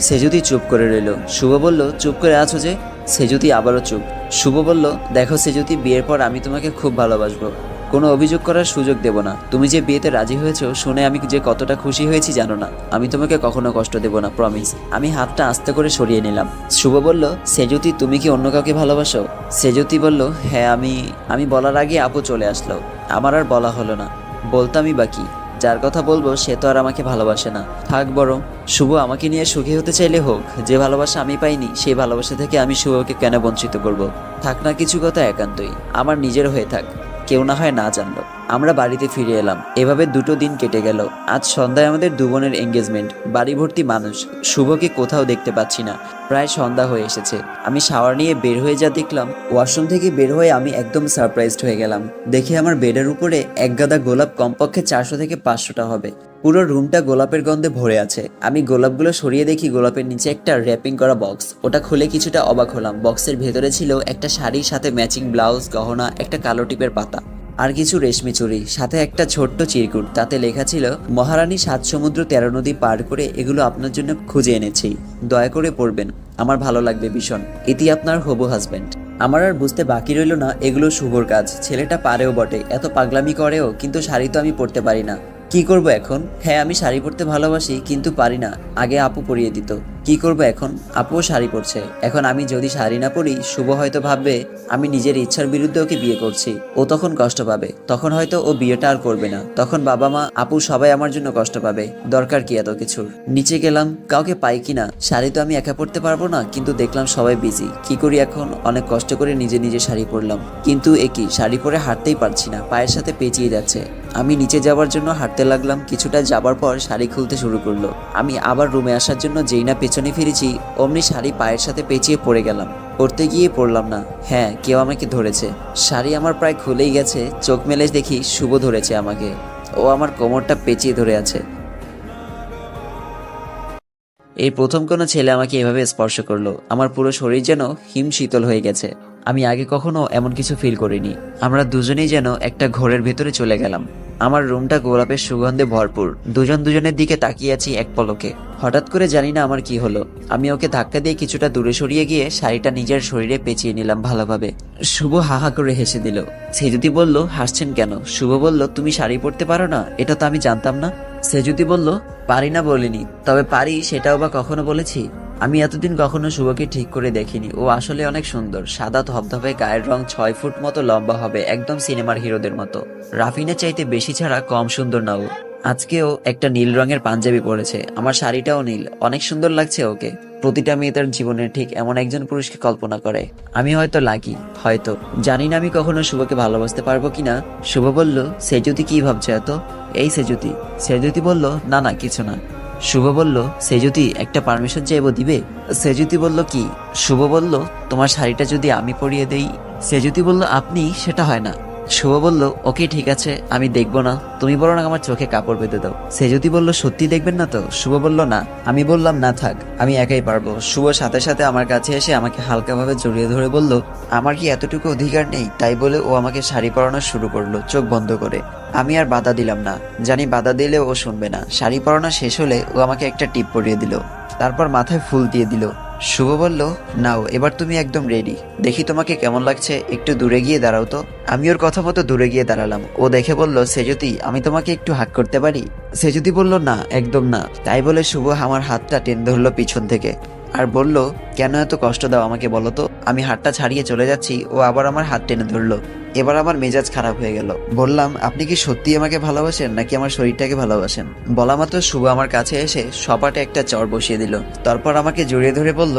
Speaker 2: সেজুতি চুপ করে রইল। শুভ বলল, চুপ করে আছো যে? সেজুতি আবারও চুপ। শুভ বলল, দেখো সেজুতি, বিয়ের পর আমি তোমাকে খুব ভালোবাসবো, কোনো অভিযোগ করার সুযোগ দেব না। তুমি যে বিয়েতে রাজি হয়েছো শুনে আমি যে কতটা খুশি হয়েছি জানো না। আমি তোমাকে কখনো কষ্ট দেব না, প্রমিস। আমি হাতটা আস্তে করে সরিয়ে নিলাম। শুভ বলল, সেজুতি তুমি কি অন্য কাউকে ভালোবাসো? সেজুতি বলল, হ্যাঁ আমি বলার আগে আপু চলে আসলো। আমার আর বলা হলো না, বলতামই বাকি। যার কথা বলবো সে তো আর আমাকে ভালোবাসে না, থাক বরং। শুভ আমাকে নিয়ে সুখী হতে চাইলে হোক, যে ভালোবাসা আমি পাইনি সেই ভালোবাসা থেকে আমি শুভকে কেন বঞ্চিত করব? থাক না কিছু কথা একান্তই আমার নিজের হয়ে থাক, কেউ না হয় না জানলো। আমরা বাড়িতে ফিরে এলাম। এভাবে 2 দিন কেটে গেল। আজ সন্ধ্যায় আমাদের 2 বোনের এঙ্গেজমেন্ট। বাড়ি ভর্তি মানুষ, শুভকে কোথাও দেখতে পাচ্ছি না। প্রায় সন্ধ্যা হয়ে এসেছে। আমি শাওয়ার নিয়ে বের হয়ে যা দেখলাম, ওয়াশরুম থেকে বের হয়ে আমি একদম সারপ্রাইজড হয়ে গেলাম। দেখে আমার বেডের উপরে এক গাদা গোলাপ, কমপক্ষে 400 থেকে 500টা হবে। পুরো রুমটা গোলাপের গন্ধে ভরে আছে। আমি গোলাপগুলো সরিয়ে দেখি গোলাপের নিচে একটা র্যাপিং করা বক্স। ওটা খুলে কিছুটা অবাক হলাম। বক্সের ভেতরে ছিল একটা শাড়ির সাথে ম্যাচিং ব্লাউজ, গহনা, একটা কালো টিপের পাতা আর কিছু রেশমি চুড়ি, সাথে একটা ছোট্ট চিরকুট। তাতে লেখা ছিল, মহারানী 7 সমুদ্র 13 নদী পার করে এগুলো আপনার জন্য খুঁজে এনেছি, দয়া করে পড়বেন, আমার ভালো লাগবে ভীষণ। ইতি আপনার হবু হাজবেন্ড। আমার আর বুঝতে বাকি রইল না এগুলো শুভর কাজ। ছেলেটা পারেও বটে, এত পাগলামি করেও, কিন্তু শাড়ি তো আমি পরতে পারি না। কি করব এখন? হ্যাঁ আমি শাড়ি পরতে ভালোবাসি, কিন্তু পারি না। আগে আপু পরিয়ে দিত। কি করব এখন? আপুও শাড়ি পরছে। এখন আমি যদি শাড়ি না পরি, শুভ হয়তো ভাববে আমি নিজের ইচ্ছার বিরুদ্ধে ওকে বিয়ে করছি। ও তখন কষ্ট পাবে। তখন হয়তো ও বিয়েটা আর করবে না। তখন বাবা মা, আপু সবাই আমার জন্য কষ্ট পাবে। দরকার কি এত কিছুর? নিচে গেলাম, কাউকে পাই কিনা। শাড়ি তো আমি একা পরতে পারবো না, কিন্তু দেখলাম সবাই বিজি। কি করি এখন? অনেক কষ্ট করে নিজে নিজে শাড়ি পরলাম, কিন্তু একই শাড়ি পরে হাঁটতেই পারছি না, পায়ের সাথে পেঁচিয়ে যাচ্ছে। আমি নিচে যাওয়ার জন্য হাঁটতে লাগলাম। কিছুটা যাবার পর শাড়ি খুলতে শুরু করলো। আমি আবার রুমে আসার জন্য যেই না পেছনে ফিরেছি, অমনি শাড়ি পায়ের সাথে পেঁচিয়ে পড়ে গেলাম। পড়তে গিয়ে পড়লাম না। হ্যাঁ, কেউ আমাকে ধরেছে। শাড়ি আমার প্রায় খুলেই গেছে। চোখ মেলে দেখি শুভ ধরেছে আমাকে। ও আমার কোমরটা পেঁচিয়ে ধরে আছে। এই প্রথম কোনো ছেলে আমাকে এভাবে স্পর্শ করলো। আমার পুরো শরীর যেন হিম শীতল হয়ে গেছে। আমি আগে কখনো এমন কিছু ফিল করিনি। আমরা দুজনেই যেন একটা ঘোরের ভেতরে চলে গেলাম। আমার রুমটা গোলাপের সুগন্ধে ভরপুর। দুজন দুজনের দিকে তাকিয়ে আছি এক পলকে। হঠাৎ করে জানি না আমার কি হলো, আমি ওকে ধাক্কা দিয়ে কিছুটা দূরে সরিয়ে গিয়ে শাড়িটা নিজের শরীরে পেঁচিয়ে নিলাম ভালোভাবে। শুভ হাহা করে হেসে দিল। সেজুতি বলল, হাসছেন কেন? শুভ বলল, তুমি শাড়ি পরতে পারো না? এটা তো আমি জানতাম না। সেজুতি বলল, পারি না বলিনি, তবে পারি সেটাও বা কখনো বলেছি? আমি এতদিন কখনো শুভকে ঠিক করে দেখিনি। ও আসলে অনেক সুন্দর। সাদা ধবধবে, গায়ের রং 6 ফুট মতো লম্বা হবে, একদম সিনেমার হিরোদের মতো। রাফিনের চাইতে বেশি ছাড়া কম সুন্দর না ও। আজকেও একটা নীল রঙের পাঞ্জাবি পরেছে। আমার শাড়িটাও নীল। অনেক সুন্দর লাগছে ওকে। প্রতিটা মেয়ে তার জীবনে ঠিক এমন একজন পুরুষকে কল্পনা করে। আমি হয়তো লাকি, হয়তো। জানি না আমি কখনো শুভকে ভালোবাসতে পারবো কিনা। শুভ বলল, সেজুতি কি ভাবছে এত? এই সেজুতি। সেজুতি বলল, না না কিছু না। শুভ বলল, সেজুতি একটা পারমিশন চাইবো, দিবে? সেজুতি বলল, কি? শুভ বলল, তোমার শাড়িটা যদি আমি পরিয়ে দেই। সেজুতি বলল, আপনি? সেটা হয় না। শুভ বলল, ওকে ঠিক আছে, আমি দেখবো না, তুমি বরং আমার চোখে কাপড় বেঁধে দাও। সেজুতি বলল, সত্যি দেখবেন না তো? শুভ বলল, না। আমি বললাম, না থাক, আমি একাই পারবো। শুভ সাথে সাথে আমার কাছে এসে আমাকে হালকাভাবে জড়িয়ে ধরে বলল, আমার কি এতটুকু অধিকার নেই? তাই বলে ও আমাকে শাড়ি পরানো শুরু করলো চোখ বন্ধ করে। আমি আর বাধা দিলাম না, জানি বাধা দিলে ও শুনবে না। শাড়ি পরানো শেষ হলে ও আমাকে একটা টিপ পরিয়ে দিল, তারপর মাথায় ফুল দিয়ে দিল। শুভ বলল, নাও এবার তুমি একদম রেডি, দেখি তোমাকে কেমন লাগছে, একটু দূরে গিয়ে দাঁড়াও তো। আমি ওর কথা মতো দূরে গিয়ে দাঁড়ালাম। ও দেখে বলল, সেজুতি আমি তোমাকে একটু হাগ করতে পারি? সেজুতি বলল, না একদম না। তাই বলে শুভ আমার হাতটা টেনে ধরলো পিছন থেকে আর বলল, কেন এত কষ্ট দাও আমাকে বলো তো? আমি হাতটা ছাড়িয়ে চলে যাচ্ছি, ও আবার আমার হাত টেনে ধরলো। এবার আমার মেজাজ খারাপ হয়ে গেল। বললাম, আপনি কি সত্যি আমাকে ভালোবাসেন নাকি আমার শরীরটাকে ভালোবাসেন? বলা মাত্র শুভ আমার কাছে এসে সপাটে একটা চড় বসিয়ে দিল। তারপর আমাকে জড়িয়ে ধরে বলল,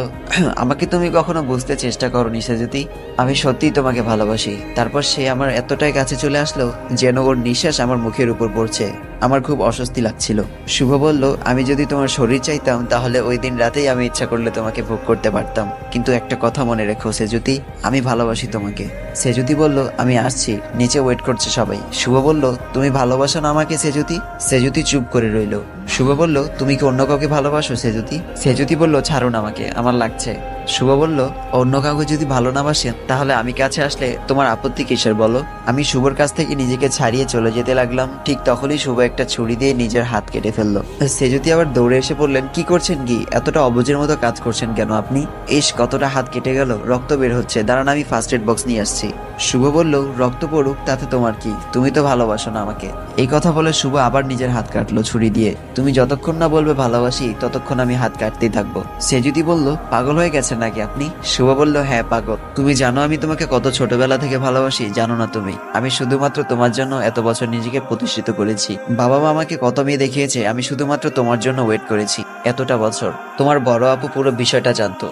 Speaker 2: আমাকে তুমি কখনো বুঝতে চেষ্টা করোনি সেজুতি, আমি সত্যিই তোমাকে ভালোবাসি। তারপর সে আমার এতটাই কাছে চলে আসলো যেন ওর নিঃশ্বাস আমার মুখের উপর পড়ছে। আমার খুব অস্বস্তি লাগছিল। শুভ বলল, আমি যদি তোমার শরীর চাইতাম তাহলে ওই দিন রাতেই আমি ইচ্ছা করলে তোমাকে ভোগ করতে পারতাম, কিন্তু একটা কথা মনে রেখো সেজুতি, আমি ভালোবাসি তোমাকে। সেজুতি বলল, আমি আসছি, নিচে ওয়েট করছে সবাই। শুভ বলল, তুমি ভালোবাসো না আমাকে সেজুতি? সেজুতি চুপ করে রইল। শুভ বলল, তুমি কি অন্য কাউকে ভালোবাসো সেজুতি? সেজুতি বলল, ছাড়ুন আমাকে, আমার লাগছে। শুভ বলল, অন্য কাউকে যদি ভালো না বাসেন তাহলে আমি কাছে আসলে তোমার আপত্তি কিসের বলো? আমি শুভর কাছ থেকে নিজেকে ছাড়িয়ে চলে যেতে লাগলাম। ঠিক তখনই শুভ একটা ছুরি দিয়ে নিজের হাত কেটে ফেললো। সে যদি আবার দৌড়ে এসে বললেন, কি করছেন কি, এতটা অবুঝের মতো কাজ করছেন কেন আপনি? ইস, কতটা হাত কেটে গেল, রক্ত বের হচ্ছে, দাঁড়ান আমি ফার্স্ট এড বক্স নিয়ে আসছি। শুভ বলল, রক্ত পড়ুক তাতে তোমার কি, তুমি তো ভালোবাসো না আমাকে। এই কথা বলে শুভ আবার নিজের হাত কাটলো ছুরি দিয়ে। তুমি যতক্ষণ না বলবে ভালোবাসি ততক্ষণ আমি হাত কাটতেই থাকবো। সে যদি বলল, পাগল হয়ে গেছেন নাকি আপনি? শুভ বলল, হ্যাঁ পাগল। তুমি জানো আমি তোমাকে কত ছোটবেলা থেকে ভালোবাসি, জানো না তুমি? আমি শুধুমাত্র তোমার জন্য এত বছর নিজেকে প্রতিষ্ঠিত করেছি। বাবা মা আমাকে কত মেয়ে দেখিয়েছে, আমি শুধুমাত্র তোমার জন্য ওয়েট করেছি এতটা বছর। তোমার বড় আপু পুরো বিষয়টা জানতো।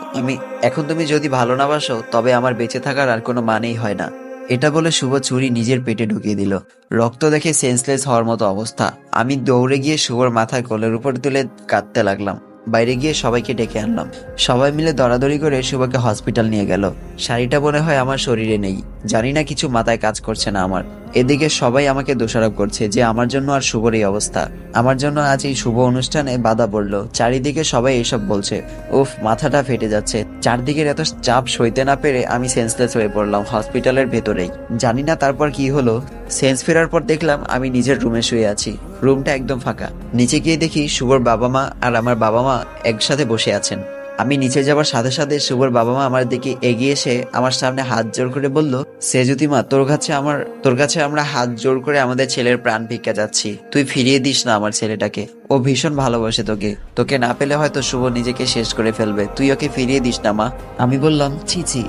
Speaker 2: এখন তুমি যদি ভালো না বাসো তবে আমার বেঁচে থাকার আর কোনো মানেই হয় না। এটা বলে শুভ ছুরি নিজের পেটে ঢুকিয়ে দিল। রক্ত দেখে সেন্সলেস হওয়ার মতো অবস্থা। আমি দৌড়ে গিয়ে শুভর মাথার কোলের উপর তুলে কাঁদতে লাগলাম। বাইরে গিয়ে সবাইকে ডেকে আনলাম। সবাই মিলে দরাদরি করে শুভকে হসপিটাল নিয়ে গেল। শাড়িটা মনে হয় আমার শরীরে নেই, জানি না, কিছু মাথায় কাজ করছে না আমার। এদিকে সবাই আমাকে দোষারোপ করছে যে আমার জন্য আর শুভর এই অবস্থা, আমার জন্য আজ এই শুভ অনুষ্ঠানে বাধা পড়লো। চারিদিকে সবাই এসব বলছে। উফ, মাথাটা ফেটে যাচ্ছে। চারদিকের এত চাপ সইতে না পেরে আমি সেন্সলেস হয়ে পড়লাম হসপিটালের ভেতরেই। জানি না তারপর কি হলো। সেন্স ফেরার পর দেখলাম আমি নিজের রুমে শুয়ে আছি। রুমটা একদম ফাঁকা। নিচে গিয়ে দেখি শুভর বাবা মা আর আমার বাবা মা একসাথে বসে আছেন। আমি নিচে যাবার সাথে সাথে শুভর বাবা মা আমার দিকে এগিয়ে এসে আমার সামনে হাত জোর করে বলল, সেজুতিমা, তোর কাছে আমরা হাত জোর করে আমাদের ছেলের প্রাণ ভিক্ষা যাচ্ছি, তুই ফিরিয়ে দিস না আমার ছেলেটাকে। ও ভীষণ ভালোবাসে তোকে না পেলে হয়তো শুভ নিজেকে শেষ করে ফেলবে, তুই ওকে ফিরিয়ে দিস না মা। আমি বললাম, ছি ছি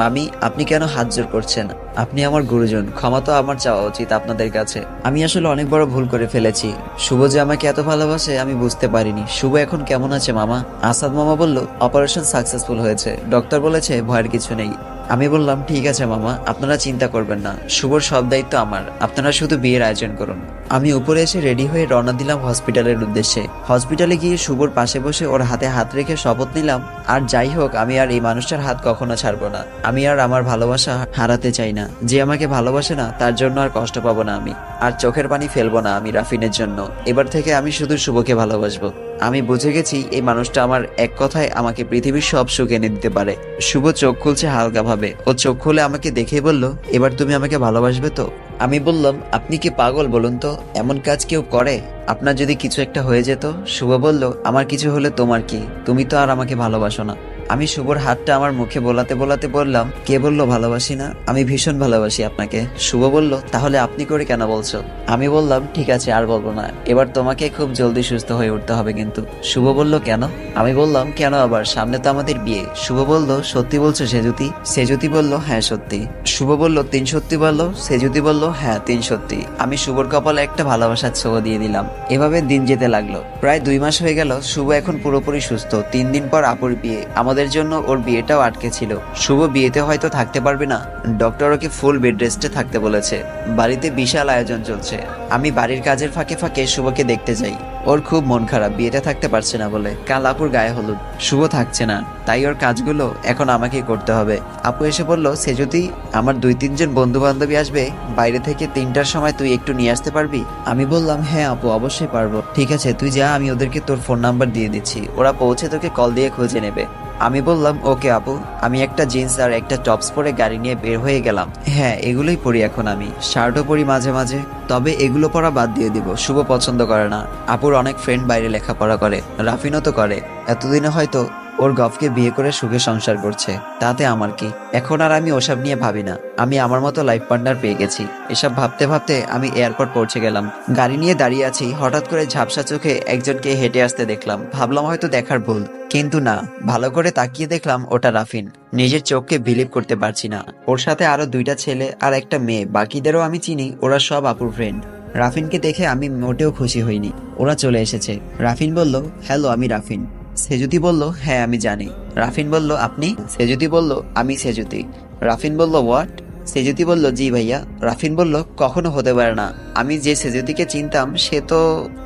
Speaker 2: মামি, আপনি কেন হাত জোর করছেন? আপনি আমার গুরুজন, ক্ষমা তো আমার চাওয়া উচিত আপনাদের কাছে। আমি আসলে অনেক বড় ভুল করে ফেলেছি। শুভ যে আমাকে এত ভালোবাসে আমি বুঝতে পারিনি। শুভ এখন কেমন আছে মামা? আসাদ মামা বলল, অপারেশন সাকসেসফুল হয়েছে, ডক্টর বলেছে ভয়ের কিছু নেই। আমি বললাম, ঠিক আছে মামা, আপনারা চিন্তা করবেন না, শুভর সব দায়িত্ব আমার, আপনারা শুধু বিয়ের আয়োজন করুন। আমি উপরে এসে রেডি হয়ে রওনা দিলাম হসপিটালের উদ্দেশ্যে। হসপিটালে গিয়ে শুভর পাশে বসে ওর হাতে হাত রেখে শপথ নিলাম, আর যাই হোক আমি আর এই মানুষটার হাত কখনো ছাড়বো না। আমি আর আমার ভালোবাসা হারাতে চাই না। যে আমাকে ভালোবাসে না তার জন্য আর কষ্ট পাবো না আমি, আর চোখের পানি ফেলবো না আমি রাফিনের জন্য। এবার থেকে আমি শুধু শুভকে ভালোবাসবো। আমি বুঝে গেছি এই মানুষটা আমার এক কথায় আমাকে পৃথিবীর সব সুখ এনে দিতে পারে। শুভ চোখ খুলছে হালকা ভাবে। ও চোখ খুলে আমাকে দেখে বলল, এবার তুমি আমাকে ভালোবাসবে তো? আমি বললাম, আপনি কি পাগল বলুন তো, এমন কাজ কেউ করে? আপনার যদি কিছু একটা হয়ে যেত? শুভ বলল, আমার কিছু হলে তোমার কি, তুমি তো আর আমাকে ভালোবাসো না। আমি শুভর হাতটা আমার মুখে বোলাতে বোলাতে বললাম, কে বললো ভালোবাসি না? আমি ভীষণ ভালোবাসি আপনাকে। শুভ বলল, তাহলে আপনি করে কেন বলছো? আমি বললাম, ঠিক আছে আর বলবো না, এবার তোমাকে খুব জলদি সুস্থ হয়ে উঠতে হবে কিন্তু। শুভ বলল, কেন? আমি বললাম, কেন আবার, সামনে তো আমাদের বিয়ে। শুভ বলল, সত্যি বলছো সেজুতি? সেজুতি বলল, হ্যাঁ সত্যি। শুভ বলল, 3 সত্যি বললো? সেজুতি বলল, হ্যাঁ 3 সত্যি। আমি শুভর কপালে একটা ভালোবাসার ছোঁয়া দিয়ে দিলাম। এভাবে দিন যেতে লাগলো। প্রায় 2 মাস হয়ে গেল। শুভ এখন পুরোপুরি সুস্থ। 3 দিন পর আপুর বিয়ে। আমাদের জন্য ওর বিয়েটাও আটকে ছিল। শুভ বিয়েতে হয়তো থাকতে পারবে না, ডক্টর ওকে ফুল বেড রেস্টে থাকতে বলেছে। বাড়িতে বিশাল আয়োজন চলছে। আমি বাড়ির কাজের ফাঁকে ফাঁকে শুভকে দেখতে যাই। ওর খুব মন খারাপ, বিয়েতে থাকতে পারছে না বলে। কাল আপুর গায়ে হলুদ, শুভ থাকছে না, তাই ওর কাজগুলো এখন আমাকেই করতে হবে। আপু এসে বলল, সে যদি আমার 2-3 জন বন্ধু বান্ধবী আসবে বাইরে থেকে, 3টার সময় তুই একটু নিয়ে আসতে পারবি? আমি বললাম, হ্যাঁ আপু অবশ্যই পারবো। ঠিক আছে তুই যা, আমি ওদেরকে তোর ফোন নাম্বার দিয়ে দিচ্ছি, ওরা পৌঁছে তোকে কল দিয়ে খুঁজে নেবে। আমি বললাম, ওকে আপু। আমি একটা জিন্স আর একটা টপস পরে গাড়ি নিয়ে বের হয়ে গেলাম। হ্যাঁ এগুলোই পরি এখন, আমি শার্টও পরি মাঝে মাঝে, তবে এগুলো পরা বাদ দিয়ে দিব, শুভ পছন্দ করে না। আপুর অনেক ফ্রেন্ড বাইরে লেখাপড়া করে, রাফিনও তো করে। এতদিনে হয়তো ওর গফকে বিয়ে করে সুখে সংসার করছে, তাতে আমার কি? এখন আর আমি ওসব নিয়ে ভাবি না। আমি আমার মতো লাইফ পার্টনার পেয়ে গেছি। এসব ভাবতে ভাবতে আমি এয়ারপোর্ট পৌঁছে গেলাম। গাড়ি নিয়ে দাঁড়িয়ে আছি, হঠাৎ করে ঝাপসা চোখে একজনকে হেঁটে আসতে দেখলাম। ভাবলাম হয়তো দেখার ভুল, কিন্তু না, ভালো করে তাকিয়ে দেখলাম ওটা রাফিন। নিজের চোখকে বিলিভ করতে পারছি না। ওর সাথে আরো 2টা ছেলে আর একটা মেয়ে, বাকিদেরও আমি চিনি, ওরা সব আপুর ফ্রেন্ড। রাফিনকে দেখে আমি মোটেও খুশি হইনি। ওরা চলে এসেছে। রাফিন বলল, হ্যালো আমি রাফিন। সেজুতি বলল, হ্যাঁ আমি জানি। রাফিন বলল, আপনি? সেজুতি বলল, আমি সেজুতি। রাফিন বলল, হোয়াট? সেজুতি বলল, জি ভাইয়া। রাফিন বলল, কখনো হতে পারে না, আমি যে সেজুতিকে চিনতাম সে তো।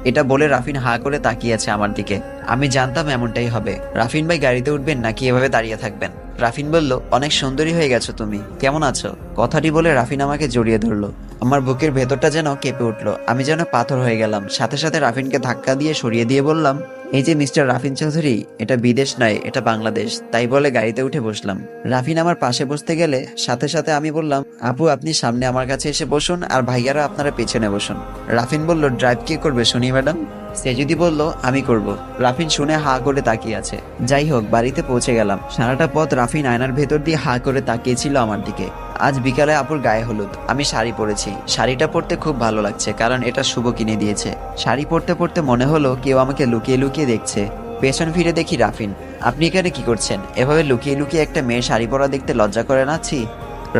Speaker 2: এটা বলে রাফিন হা করে তাকিয়ে আছে আমার দিকে। আমি জানতাম এমনটাই হবে। রাফিন ভাই গাড়িতে উঠবেন নাকি এভাবে দাঁড়িয়ে থাকবেন? রাফিন বলল, অনেক সুন্দরী হয়ে গেছো তুমি, কেমন আছো? কথাটি বলে রাফিন আমাকে জড়িয়ে ধরলো। আমার বুকের ভেতরটা যেন কেঁপে উঠলো, আমি যেন পাথর হয়ে গেলাম। সাথে সাথে রাফিনকে ধাক্কা দিয়ে সরিয়ে দিয়ে বললাম, এই যে মিস্টার রাফিন চৌধুরী, এটা বিদেশ নয়, এটা বাংলাদেশ। তাই বলে গাড়িতে উঠে বসলাম। রাফিন আমার পাশে বসতে গেলে সাথে সাথে আমি বললাম, আপু আপনি সামনে আমার কাছে এসে বসুন, আর ভাইয়ারা আপনারা পেছনে বসুন। রাফিন বলল, ড্রাইভ কে করবে শুনি ম্যাডাম? সে যদি বলল, আমি করব। রাফিন শুনে হা করে তাকিয়ে আছে। যাই হোক, বাড়িতে পৌঁছে গেলাম। সারাটা পথ রাফিন আয়নার ভেতর দিয়ে হা করে তাকিয়েছিল আমার দিকে। আজ বিকালে আপুর গায়ে হলুদ, আমি শাড়ি পরেছি। শাড়িটা পরতে খুব ভালো লাগছে, কারণ এটা শুভ কিনে দিয়েছে। শাড়ি পরতে পরতে মনে হলো কেউ আমাকে লুকিয়ে লুকিয়ে দেখছে। পেছন ফিরে দেখি রাফিন। আপনি এখানে কি করছেন? এভাবে লুকিয়ে লুকিয়ে একটা মেয়ের শাড়ি পরা দেখতে লজ্জা করে না? ছি।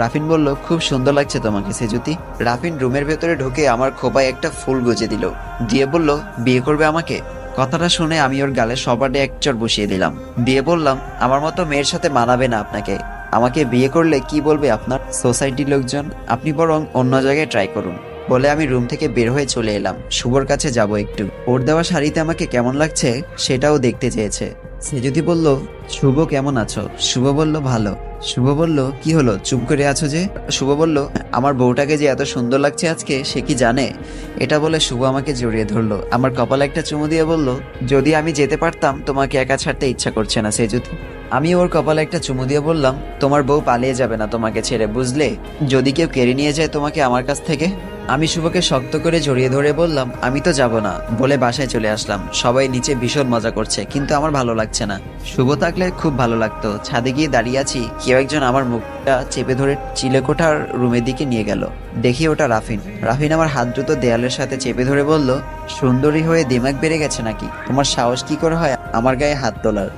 Speaker 2: রাফিন বলল, খুব সুন্দর লাগছে তোমাকে সেজুতি। রাফিন রুমের ভেতরে ঢুকে আমার খোপায় একটা ফুল গুজে দিল, দিয়ে বলল, বিয়ে করবে আমাকে? কথাটা শুনে আমি ওর গালে সপাটে এক চড় বসিয়ে দিলাম, দিয়ে বললাম, আমার মতো মেয়ের সাথে মানাবে না আপনাকে। আমাকে বিয়ে করলে কি বলবে আপনার সোসাইটির লোকজন? আপনি বরং অন্য জায়গায় ট্রাই করুন। বলে আমি রুম থেকে বের হয়ে চলে এলাম। শুভর কাছে যাব একটু। ওর দেওয়া শাড়িতে আমাকে কেমন লাগছে সেটাও দেখতে চেয়েছে। সে যদি বলল, শুভ কেমন আছো? শুভ বলল, ভালো। শুভ বলল, কি হলো চুপ করে আছো যে? শুভ বলল, আমার বউটাকে যে এত সুন্দর লাগছে আজকে সে কি জানে? এটা বলে শুভ আমাকে জড়িয়ে ধরলো, আমার কপালে একটা চুমু দিয়ে বলল, যদি আমি যেতে পারতাম, তোমাকে একা ছাড়তে ইচ্ছা করছে না সেজুতি। আমি ওর কপালে একটা চুমু দিয়ে বললাম, তোমার বউ পালিয়ে যাবে না তোমাকে ছেড়ে, বুঝলে? যদি কেউ কেড়ে নিয়ে যায় তোমাকে আমার কাছ থেকে। আমি শুভকে শক্ত করে জড়িয়ে ধরে বললাম, আমি তো যাব না। বলে বাসায় চলে আসলাম। সবাই নিচে ভীষণ মজা করছে, কিন্তু আমার ভালো লাগছে না। শুভ থাকলে খুব ভালো লাগতো। ছাদে গিয়ে দাঁড়িয়ে আছি, কেউ একজন আমার মুখটা চেপে ধরে চিলেকোঠার রুমের দিকে নিয়ে গেল। দেখি ওটা রাফিন। রাফিন আমার হাত দুটো দেয়ালের সাথে চেপে ধরে বলল, সুন্দরী হয়ে দিমাগ বেড়ে গেছে নাকি? তোমার সাহস কি করে হয় আমার গায়ে হাত তোলার?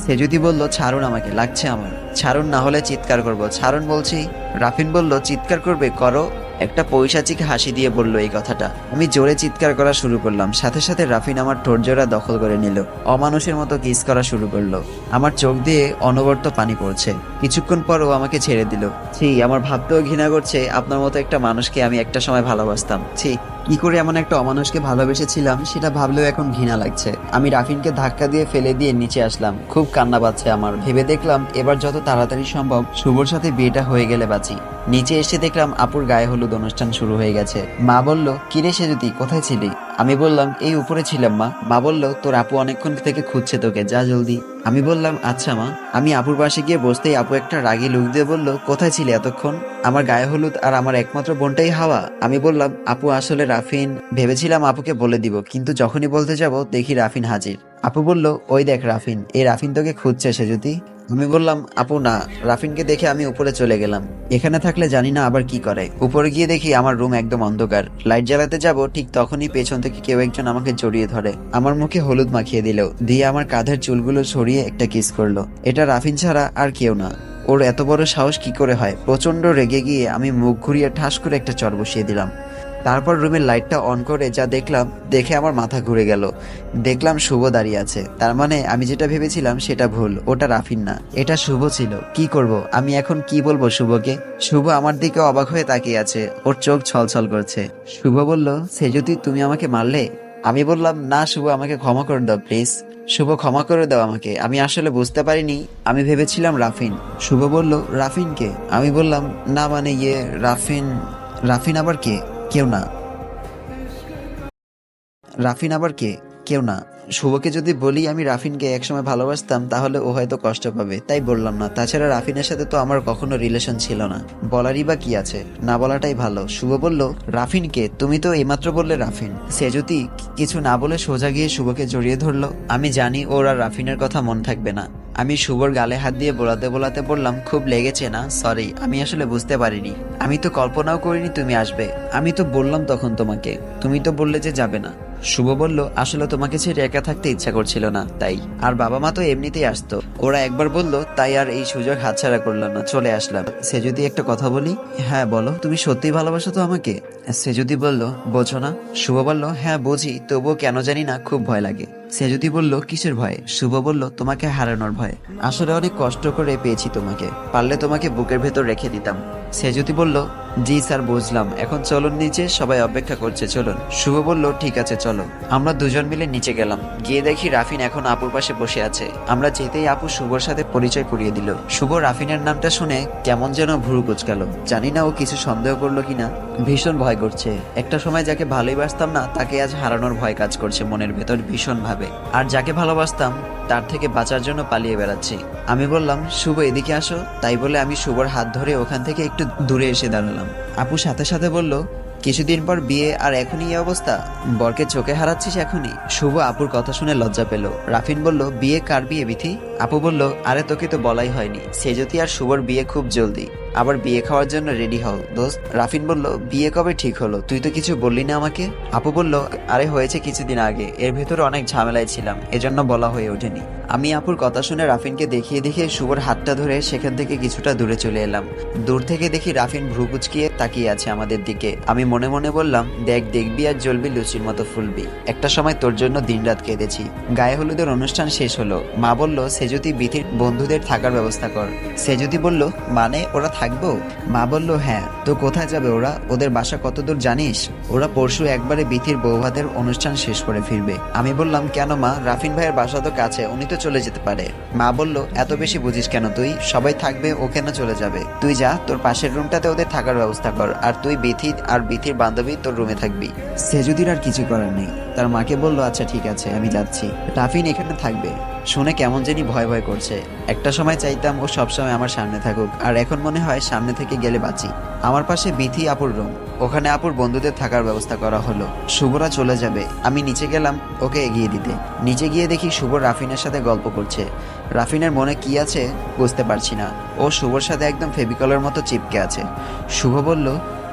Speaker 2: সে যদি বলল, ছাড়ুন আমাকে, লাগছে আমার। ছাড়ুন, না হলে চিৎকার করব। ছাড়ুন বলছি। রাফিন বলল, চিৎকার করবে, করো। একটা পৈশাচিক হাসি দিয়ে বলল এই কথাটা। আমি জোরে চিৎকার করা শুরু করলাম। সাথে সাথে রাফিন আমার ঠোঁটজোড়া দখল করে নিল, অমানুষের মতো কিস করা শুরু করলো। আমার চোখ দিয়ে অনবরত পানি পড়ছে। কিছুক্ষণ পর ও আমাকে ছেড়ে দিল। ছি, আমার ভাবতেও ঘৃণা করছে, আপনার মতো একটা মানুষকে আমি একটা সময় ভালোবাসতাম। ছি, কি করে এমন একটা অমানুষকে ভালোবেসেছিলাম সেটা ভাবলেও এখন ঘৃণা লাগছে। আমি রাফিনকে ধাক্কা দিয়ে ফেলে দিয়ে নিচে আসলাম। খুব কান্না পাচ্ছে আমার। ভেবে দেখলাম এবার যত তাড়াতাড়ি সম্ভব শুভর সাথে বিয়েটা হয়ে গেলে বাঁচি। নিচে এসে দেখলাম আপুর গায়ে হলুদ অনুষ্ঠান শুরু হয়ে গেছে। মা বলল, কিরে সেজুতি, কোথায় ছিলি? আমি বললাম, এই উপরে ছিলাম মা। মা বলল, তোর আপু অনেকক্ষণ থেকে খুঁজছে তোকে, যা জলদি। আমি বললাম, আচ্ছা মা। আমি আপুর পাশে গিয়ে বসতেই আপু একটা রাগী লুক দিয়ে বলল, কোথায় ছিলি এতক্ষণ? আমার গায়ে হলুদ আর আমার একমাত্র বোনটাই হাওয়া। আমি বললাম, আপু আসলে রাফিন। ভেবেছিলাম আপুকে বলে দিব, কিন্তু যখনই বলতে যাব দেখি রাফিন হাজির। আপু বলল, ওই দেখ রাফিন, এই রাফিন তোকে খুঁজছে সেজুতি। আমি বললাম, আপু না। রাফিনকে দেখে আমি উপরে চলে গেলাম। এখানে থাকলে জানি না আবার কি করে। উপরে গিয়ে দেখি আমার রুম একদম অন্ধকার। লাইট জ্বালাতে যাব, ঠিক তখনই পেছন থেকে কেউ একজন আমাকে জড়িয়ে ধরে, আমার মুখে হলুদ মাখিয়ে দিল, দিয়ে আমার কাঁধের চুলগুলো সরিয়ে একটা কিস করলো। এটা রাফিন ছাড়া আর কেউ না। ওর এত বড় সাহস কি করে হয়? প্রচন্ড রেগে গিয়ে আমি মুখ ঘুরিয়ে ঠাস করে একটা চর বসিয়ে দিলাম। তারপর রুমের লাইটটা অন করে যা দেখলাম, দেখে আমার মাথা ঘুরে গেল। দেখলাম শুভ দাঁড়িয়ে আছে। তার মানে আমি যেটা ভেবেছিলাম সেটা ভুল, ওটা রাফিন না, এটা শুভ ছিল। কি করব আমি এখন? কি বলবো শুভকে? শুভ আমার দিকে অবাক হয়ে তাকিয়ে আছে, ওর চোখ ছলছল করছে। শুভ বলল, সেজুতি তুমি আমাকে মারলে? আমি বললাম, না শুভ, আমাকে ক্ষমা করে দাও প্লিজ। শুভ, ক্ষমা করে দাও আমাকে, আমি আসলে বুঝতে পারিনি, আমি ভেবেছিলাম রাফিন। শুভ বলল, রাফিন কে? আমি বললাম, না মানে রাফিন। রাফিন আবার কে? কেউ না। রাফিন আবার কে? কেউ না। শুভকে যদি বলি আমি রাফিনকে একসময় ভালোবাসতাম, তাহলে ও হয়তো কষ্ট পাবে, তাই বললাম না। তাছাড়া রাফিনের সাথে তো আমার কখনো রিলেশন ছিল না, বলারই বা কি আছে, না বলাটাই ভালো। শুভ বলল, রাফিনকে? তুমি তো এইমাত্র বললে রাফিন। সে যদি কিছু না বলে সোজা গিয়ে শুভকে জড়িয়ে ধরলো। আমি জানি ওর আর রাফিনের কথা মন থাকবে না। আমি শুভর গালে হাত দিয়ে বোলাতে বোলাতে বললাম, খুব লেগেছে না? সরি, আমি আসলে বুঝতে পারিনি। আমি তো কল্পনাও করিনি তুমি আসবে। আমি তো বললাম তখন তোমাকে, তুমি তো বললে যে যাবে না। শুভ বলল, আসলে তোমাকে ছেড়ে একা থাকতে ইচ্ছা করছিল না তাই। আর বাবা মা তো এমনিতেই আসতো, ওরা একবার বললো তাই আর এই সুযোগ হাতছাড়া করলাম না, চলে আসলাম। সে যদি একটা কথা বলি? হ্যাঁ বলো। তুমি সত্যিই ভালোবাসো তো আমাকে? সে যদি বলল, বোঝো না? শুভ বলল, হ্যাঁ বুঝি, তবুও কেন জানি না খুব ভয় লাগে। সে যদি বলল, কিসের ভয়? শুভ বলল, তোমাকে হারানোর ভয়। আসলে অনেক কষ্ট করে পেয়েছি তোমাকে, পারলে তোমাকে বুকের ভেতর রেখে দিতাম। সে যদি বলল, জি স্যার বুঝলাম, এখন চলুন নিচে, সবাই অপেক্ষা করছে, চলুন। শুভ বলল, ঠিক আছে চলো। আমরা দুজন মিলে নিচে গেলাম, গিয়ে দেখি রাফিন এখন আপুর পাশে বসে আছে। আমরা যেতেই আপু শুভর সাথে পরিচয় করিয়ে দিল। শুভ রাফিনের নামটা শুনে কেমন যেন ভুরু কুচকাল, জানি না ও কিছু সন্দেহ করলো কিনা। ভীষণ ভয় করছে, একটা সময় যাকে ভালোই বাসতাম না তাকে আজ হারানোর ভয় কাজ করছে মনের ভেতর ভীষণ ভাবে, আর যাকে ভালোবাসতাম তার থেকে বাঁচার জন্য পালিয়ে বেড়াচ্ছি। আমি বললাম, শুভ এদিকে আসো। তাই বলে আমি শুভর হাত ধরে ওখান থেকে একটু দূরে এসে দাঁড়ালাম। আপু সাথে সাথে বলল, কিছুদিন পর বিয়ে আর এখনই এই অবস্থা? বরকে চোখে হারাচ্ছিস এখনই? শুভ আপুর কথা শুনে লজ্জা পেল। রাফিন বলল, বিয়ে কার বিয়ে বিথি? আপু বলল, আরে তোকে তো বলাই হয়নি, সেজতি আর শুভর বিয়ে খুব জলদি, আবার বিয়ে খাওয়ার জন্য রেডি হও দোস্ত। রাফিন বলল, বিয়ে কবে ঠিক হলো? তুই তো কিছু বললি না আমাকে। আপু বলল, আরে হয়েছে কিছুদিন আগে, এর ভেতরে অনেক ঝামেলায় ছিলাম, এজন্য বলা হয়ে ওঠেনি। আমি আপুর কথা শুনে রাফিনকে দেখিয়ে দেখিয়ে শুভর হাতটা ধরে সেখান থেকে কিছুটা দূরে চলে এলাম। দূর থেকে দেখি রাফিন ভ্রু কুচকিয়ে তাকিয়ে আছে আমাদের দিকে। আমি মনে মনে বললাম, দেখ দেখবি আর জ্বলবি লুচির মতো ফুলবি, একটা সময় তোর জন্য দিনরাত কেঁদেছি। গায়ে হলুদের অনুষ্ঠান শেষ হলো। মা বলল, সেজতি বিথির বন্ধুদের থাকার ব্যবস্থা কর। সেজতি বলল, মানে ওরা থাকবো? মা বলল, হ্যাঁ। তো কোথায় যাবে ওরা? ওদের বাসা কতদূর জানিস? ওরা পরশু একবারে বিথির বৌভাতের অনুষ্ঠান শেষ করে ফিরবে। আমি বললাম, কেন মা? রাফিন ভাইয়ের বাসা তো কাছে, উনি তো চলে যেতে পারে। মা বলল, এত বেশি বুঝিস কেন তুই? সবাই থাকবে, ও কেন চলে যাবে? তুই যা, তোর পাশের রুমটাতে ওদের থাকার ব্যবস্থা কর, আর তুই বিথি আর বিথির বান্ধবী তোর রুমে থাকবি। সেজুদির আর কিছু করার নেই, তার মাকে বলল, আচ্ছা ঠিক আছে আমি যাচ্ছি, রাফিন এখানে থাকবে। শুনে কেমন জানি ভয় ভয় করছে। একটা সময় চাইতাম ও সবসময় আমার সামনে থাকুক, আর এখন মনে হয় সামনে থেকে গেলে বাঁচি। আমার পাশে বিথি আপুর রুম, ওখানে আপুর বন্ধুদের থাকার ব্যবস্থা করা হলো। শুভরা চলে যাবে, আমি নিচে গেলাম ওকে এগিয়ে দিতে। নিচে গিয়ে দেখি শুভ রাফিনের সাথে গল্প করছে। রাফিনের মনে কি আছে বুঝতে পারছি না, ও শুভর সাথে একদম ফেভিকলের মতো চিপকে আছে। শুভ বলল,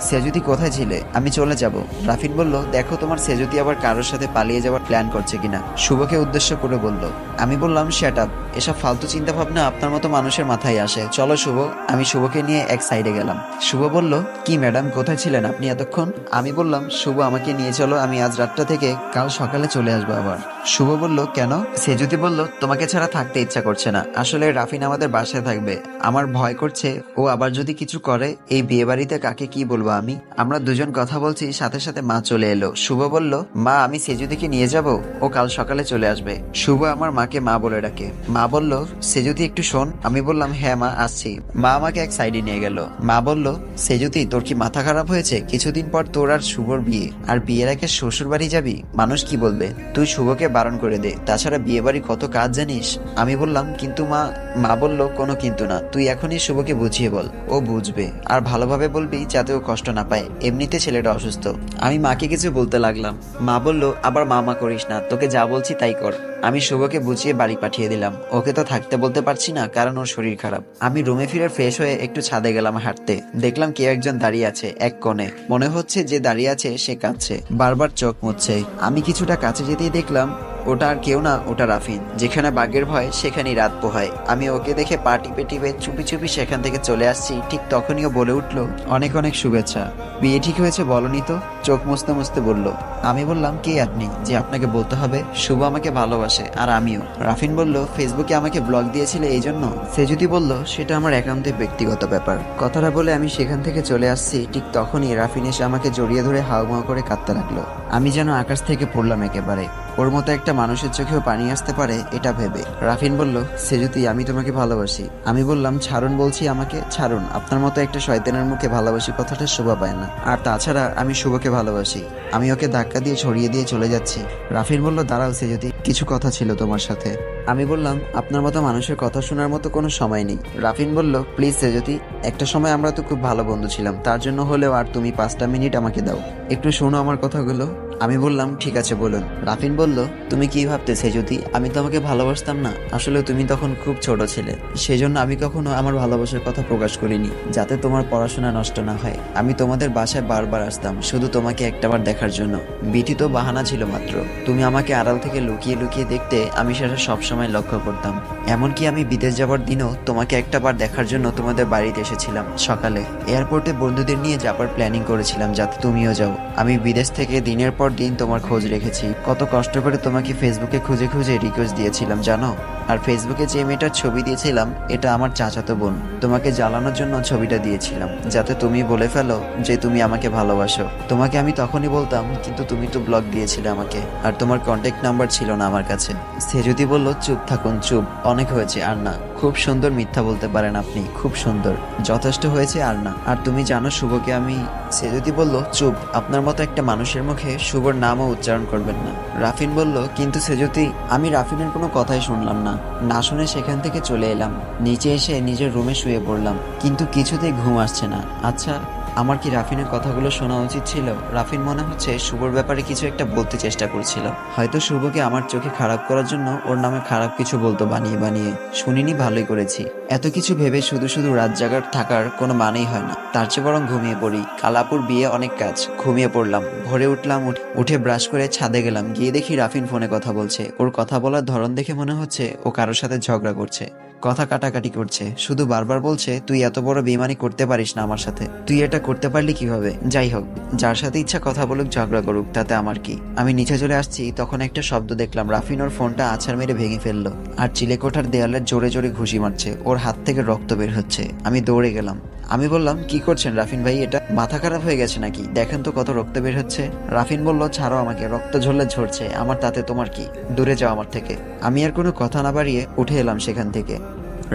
Speaker 2: সেজুতি কোথায় ছিলে? আমি চলে যাব। রাফিন বলল, দেখো তোমার সেজুতি আবার কারোর সাথে পালিয়ে যাওয়ার প্ল্যান করছে কিনা। শুভকে উদ্দেশ্য করে বলল। আমি বললাম, শ্যাট আপ, এসব ফালতু চিন্তা ভাবনা আপনার মতো মানুষের মাথায় আসে, চলো শুভ। আমি শুভকে নিয়ে এক সাইডে গেলাম। শুভ বলল, কি ম্যাডাম কোথায় ছিলেন আপনি এতক্ষণ? আমি বললাম, শুভ আমাকে নিয়ে চলো, আমি আজ রাতটা থেকে কাল সকালে চলে আসবো আবার। শুভ বলল, কেন? সেজুতি বলল, তোমাকে ছাড়া থাকতে ইচ্ছা করছে না, আসলে রাফিন আমাদের বাসায় থাকবে, আমার ভয় করছে ও আবার যদি কিছু করে। এই বিয়ে বাড়িতে কাকে কি বলবো আমি? আমরা দুজন কথা বলছি, সাথে সাথে মা চলে এলো। শুভ বলল, মা আমি সেজুতিকে নিয়ে যাব, ও কাল সকালে চলে আসবে। শুভ আমার মাকে মা বলে ডাকে। মা বলল, সেজুতি একটু শোন। আমি বললাম, হ্যাঁ মা আসছি। মা আমাকে এক সাইডে নিয়ে গেল। মা বলল, সেজুতি তোর কি মাথা খারাপ হয়েছে? কিছুদিন পর তোর আর শুভর বিয়ে, আর বিয়ের আগে শ্বশুর বাড়ি যাবি, মানুষ কি বলবে? তুই শুভকে বারণ করে দে, তাছাড়া বিয়ে বাড়ি কত কাজ জানিস। আমি বললাম, কিন্তু মা। মা বলল, কোনো কিন্তু না, তুই এখনই শুভকে বুঝিয়ে বল, ও বুঝবে, আর ভালোভাবে বলবি যাতে ও কষ্ট না পায়, এমনিতে ছেলেটা অসুস্থ। আমি মাকে কিছু বলতে লাগলাম। মা বলল, আবার মামা করিস না, তোকে যা বলছি তাই কর। আমি শুভকে বুঝিয়ে বাড়ি পাঠিয়ে দিলাম। ওকে তো থাকতে বলতে পারছি না, কারণ ওর শরীর খারাপ। আমি রুমে ফিরে ফ্রেশ হয়ে একটু ছাদে গেলাম হাঁটতে। দেখলাম কেউ একজন দাঁড়িয়ে আছে এক কোণে, মনে হচ্ছে যে দাঁড়িয়ে আছে সে কাঁদছে, বারবার চোখ মুছছে। আমি কিছুটা কাছে যেতেই দেখলাম ওটা আর কেউ না, ওটা রাফিন। যেখানে বাঘের ভয় সেখানেই রাত পোহায়। আমি ওকে দেখে পা টিপে টিপে চুপি চুপি সেখান থেকে চলে আসছি, ঠিক তখনই ও বলে উঠলো, অনেক অনেক শুভেচ্ছা। বিয়ে ঠিক হয়েছে বলনি তো? চোখ মুছতে মুছতে বলল। আমি বললাম, কে আপনি যে আপনাকে বলতে হবে? শুভ আমাকে ভালোবাসে, আর আমিও। রাফিন বলল, ফেসবুকে আমাকে ব্লগ দিয়েছিলে এই জন্য? সে যদি বলল, সেটা আমার একান্তে ব্যক্তিগত ব্যাপার। কথাটা বলে আমি সেখান থেকে চলে আসছি, ঠিক তখনই রাফিন এসে আমাকে জড়িয়ে ধরে হাওয়া করে কাঁদতে লাগলো। আমি যেন আকাশ থেকে পড়লাম একেবারে। ওর মতো একটা মানুষের চোখেও পানি আসতে পারে এটা ভেবে। রাফিন বলল, সেজুতি আমি তোমাকে ভালোবাসি। আমি বললাম, ছাড়ুন বলছি, আমাকে ছাড়ুন, আপনার মতো একটা শয়তানের মুখে ভালোবাসি কথাটা শোভা পায় না, আর তাছাড়া আমি শুভকে ভালোবাসি। আমি ওকে ধাক্কা দিয়ে ছড়িয়ে দিয়ে চলে যাচ্ছি। রাফিন বলল, দাঁড়াও সেজুতি, কিছু কথা ছিল তোমার সাথে। আমি বললাম, আপনার মতো মানুষের কথা শোনার মতো কোনো সময় নেই। রাফিন বলল, প্লিজ সেজুতি, একটা সময় আমরা তো খুব ভালো বন্ধু ছিলাম, তার জন্য হলেও আর তুমি 5টা মিনিট আমাকে দাও, একটু শোনো আমার কথাগুলো। আমি বললাম, ঠিক আছে বলুন। রাফিন বলল, তুমি কি ভাবতে সেজুতি, আমি তোমাকে ভালোবাসতাম না? আসলে তুমি তখন খুব ছোট ছিলে, সেজন্য আমি কখনো আমার ভালোবাসার কথা প্রকাশ করিনি, যাতে তোমার পড়াশোনা নষ্ট না হয়। আমি তোমাদের বাসায় বারবার আসতাম শুধু তোমাকে একটাবার দেখার জন্য। বিটি তো বাহানা ছিল মাত্র, তুমি আমাকে আড়াল থেকে লুকিয়ে লুকিয়ে দেখতে, আমি সেটা সবসময় লক্ষ্য করতাম। এমনকি আমি বিদেশ যাওয়ার দিনও তোমাকে একটা বার দেখার জন্য তোমাদের বাড়িতে এসেছিলাম সকালে। এয়ারপোর্টে বন্ধুদের নিয়ে যাবার প্ল্যানিং করেছিলাম যাতে তুমিও যাও। আমি বিদেশ থেকে দিনের পর দিন তোমার খোঁজ রেখেছি, কত কষ্ট করে তোমাকে ফেসবুকে খুঁজে খুঁজে রিকোয়েস্ট দিয়েছিলাম জানো। আর ফেসবুকে যে মেয়েটার ছবি দিয়েছিলাম এটা আমার চাচাতো বোন। তোমাকে জ্বালানোর জন্য ছবিটা দিয়েছিলাম যাতে তুমি বলে ফেলো যে তুমি আমাকে ভালোবাসো। তোমাকে আমি তখনই বলতাম, কিন্তু তুমি তো ব্লক দিয়েছিলে আমাকে, আর তোমার কন্ট্যাক্ট নাম্বার ছিল না আমার কাছে। সে যদি বলল চুপ থাকুন, চুপ, অনেক হয়েছে আর না। খুব সুন্দর মিথ্যা বলতে পারেন আপনি, খুব সুন্দর, যথেষ্ট হয়েছে আর না। আর তুমি জানো শুভকে আমি। সে যদি বলল চুপ, আপনার মতো একটা মানুষের মুখে শুভর নামও উচ্চারণ করবেন না। রাফিন বলল কিন্তু সে যদি। আমি রাফিনের কোনো কথাই শুনলাম না, না শুনে সেখান থেকে চলে এলাম। নিচে এসে নিজের রুমে শুয়ে পড়লাম, কিন্তু কিছুতেই ঘুম আসছে না। আচ্ছা, আমার কি রাফিনের কথাগুলো শোনা উচিত ছিল? রাফিন মনে হচ্ছে শুভর ব্যাপারে কিছু একটা বলতে চেষ্টা করছিল, হয়তো শুভকে আমার চোখে খারাপ করার জন্য ওর নামে খারাপ কিছু বলতো বানিয়ে বানিয়ে। শুনিনি, ভালোই করেছি। এত কিছু ভেবে শুধু শুধু রাত জাগার থাকার কোনো মানেই হয় না, তার চেয়ে বরং ঘুমিয়ে পড়ি। কালাপুর বিয়ে, অনেক কাজ। ঘুমিয়ে পড়লাম। ভোরে উঠলাম, উঠে ব্রাশ করে ছাদে গেলাম, গিয়ে দেখি রাফিন ফোনে কথা বলছে। ওর কথা বলার ধরন দেখে মনে হচ্ছে ও কারোর সাথে ঝগড়া করছে, কথা কাটাকাটি করছে। শুধু বারবার বলছে তুই এত বড় বেইমানি করতে পারিস না আমার সাথে, তুই এটা করতে পারলি কিভাবে? যাই হোক, যার সাথে ইচ্ছা কথা বলুক, ঝগড়া করুক, তাতে আমার কি। আমি নিচে চলে আসছি, তখন একটা শব্দ দেখলাম। রাফিন ওর ফোনটা আছাড় মেরে ভেঙে ফেললো আর চিলেকোঠার দেয়ালের জোরে জোরে ঘুষি মারছে। ওর হাত থেকে রক্ত বের হচ্ছে। আমি দৌড়ে গেলাম। আমি বললাম কি করছেন রাফিন ভাই, এটা মাথা খারাপ হয়ে গেছে নাকি? দেখেন তো কত রক্ত বের হচ্ছে। রাফিন বলল ছাড়ো আমাকে, রক্ত ঝরলে ঝরছে, আমার তাতে তোমার কি, দূরে যাও আমার থেকে। আমি আর কোনো কথা না বাড়িয়ে উঠে এলাম সেখান থেকে।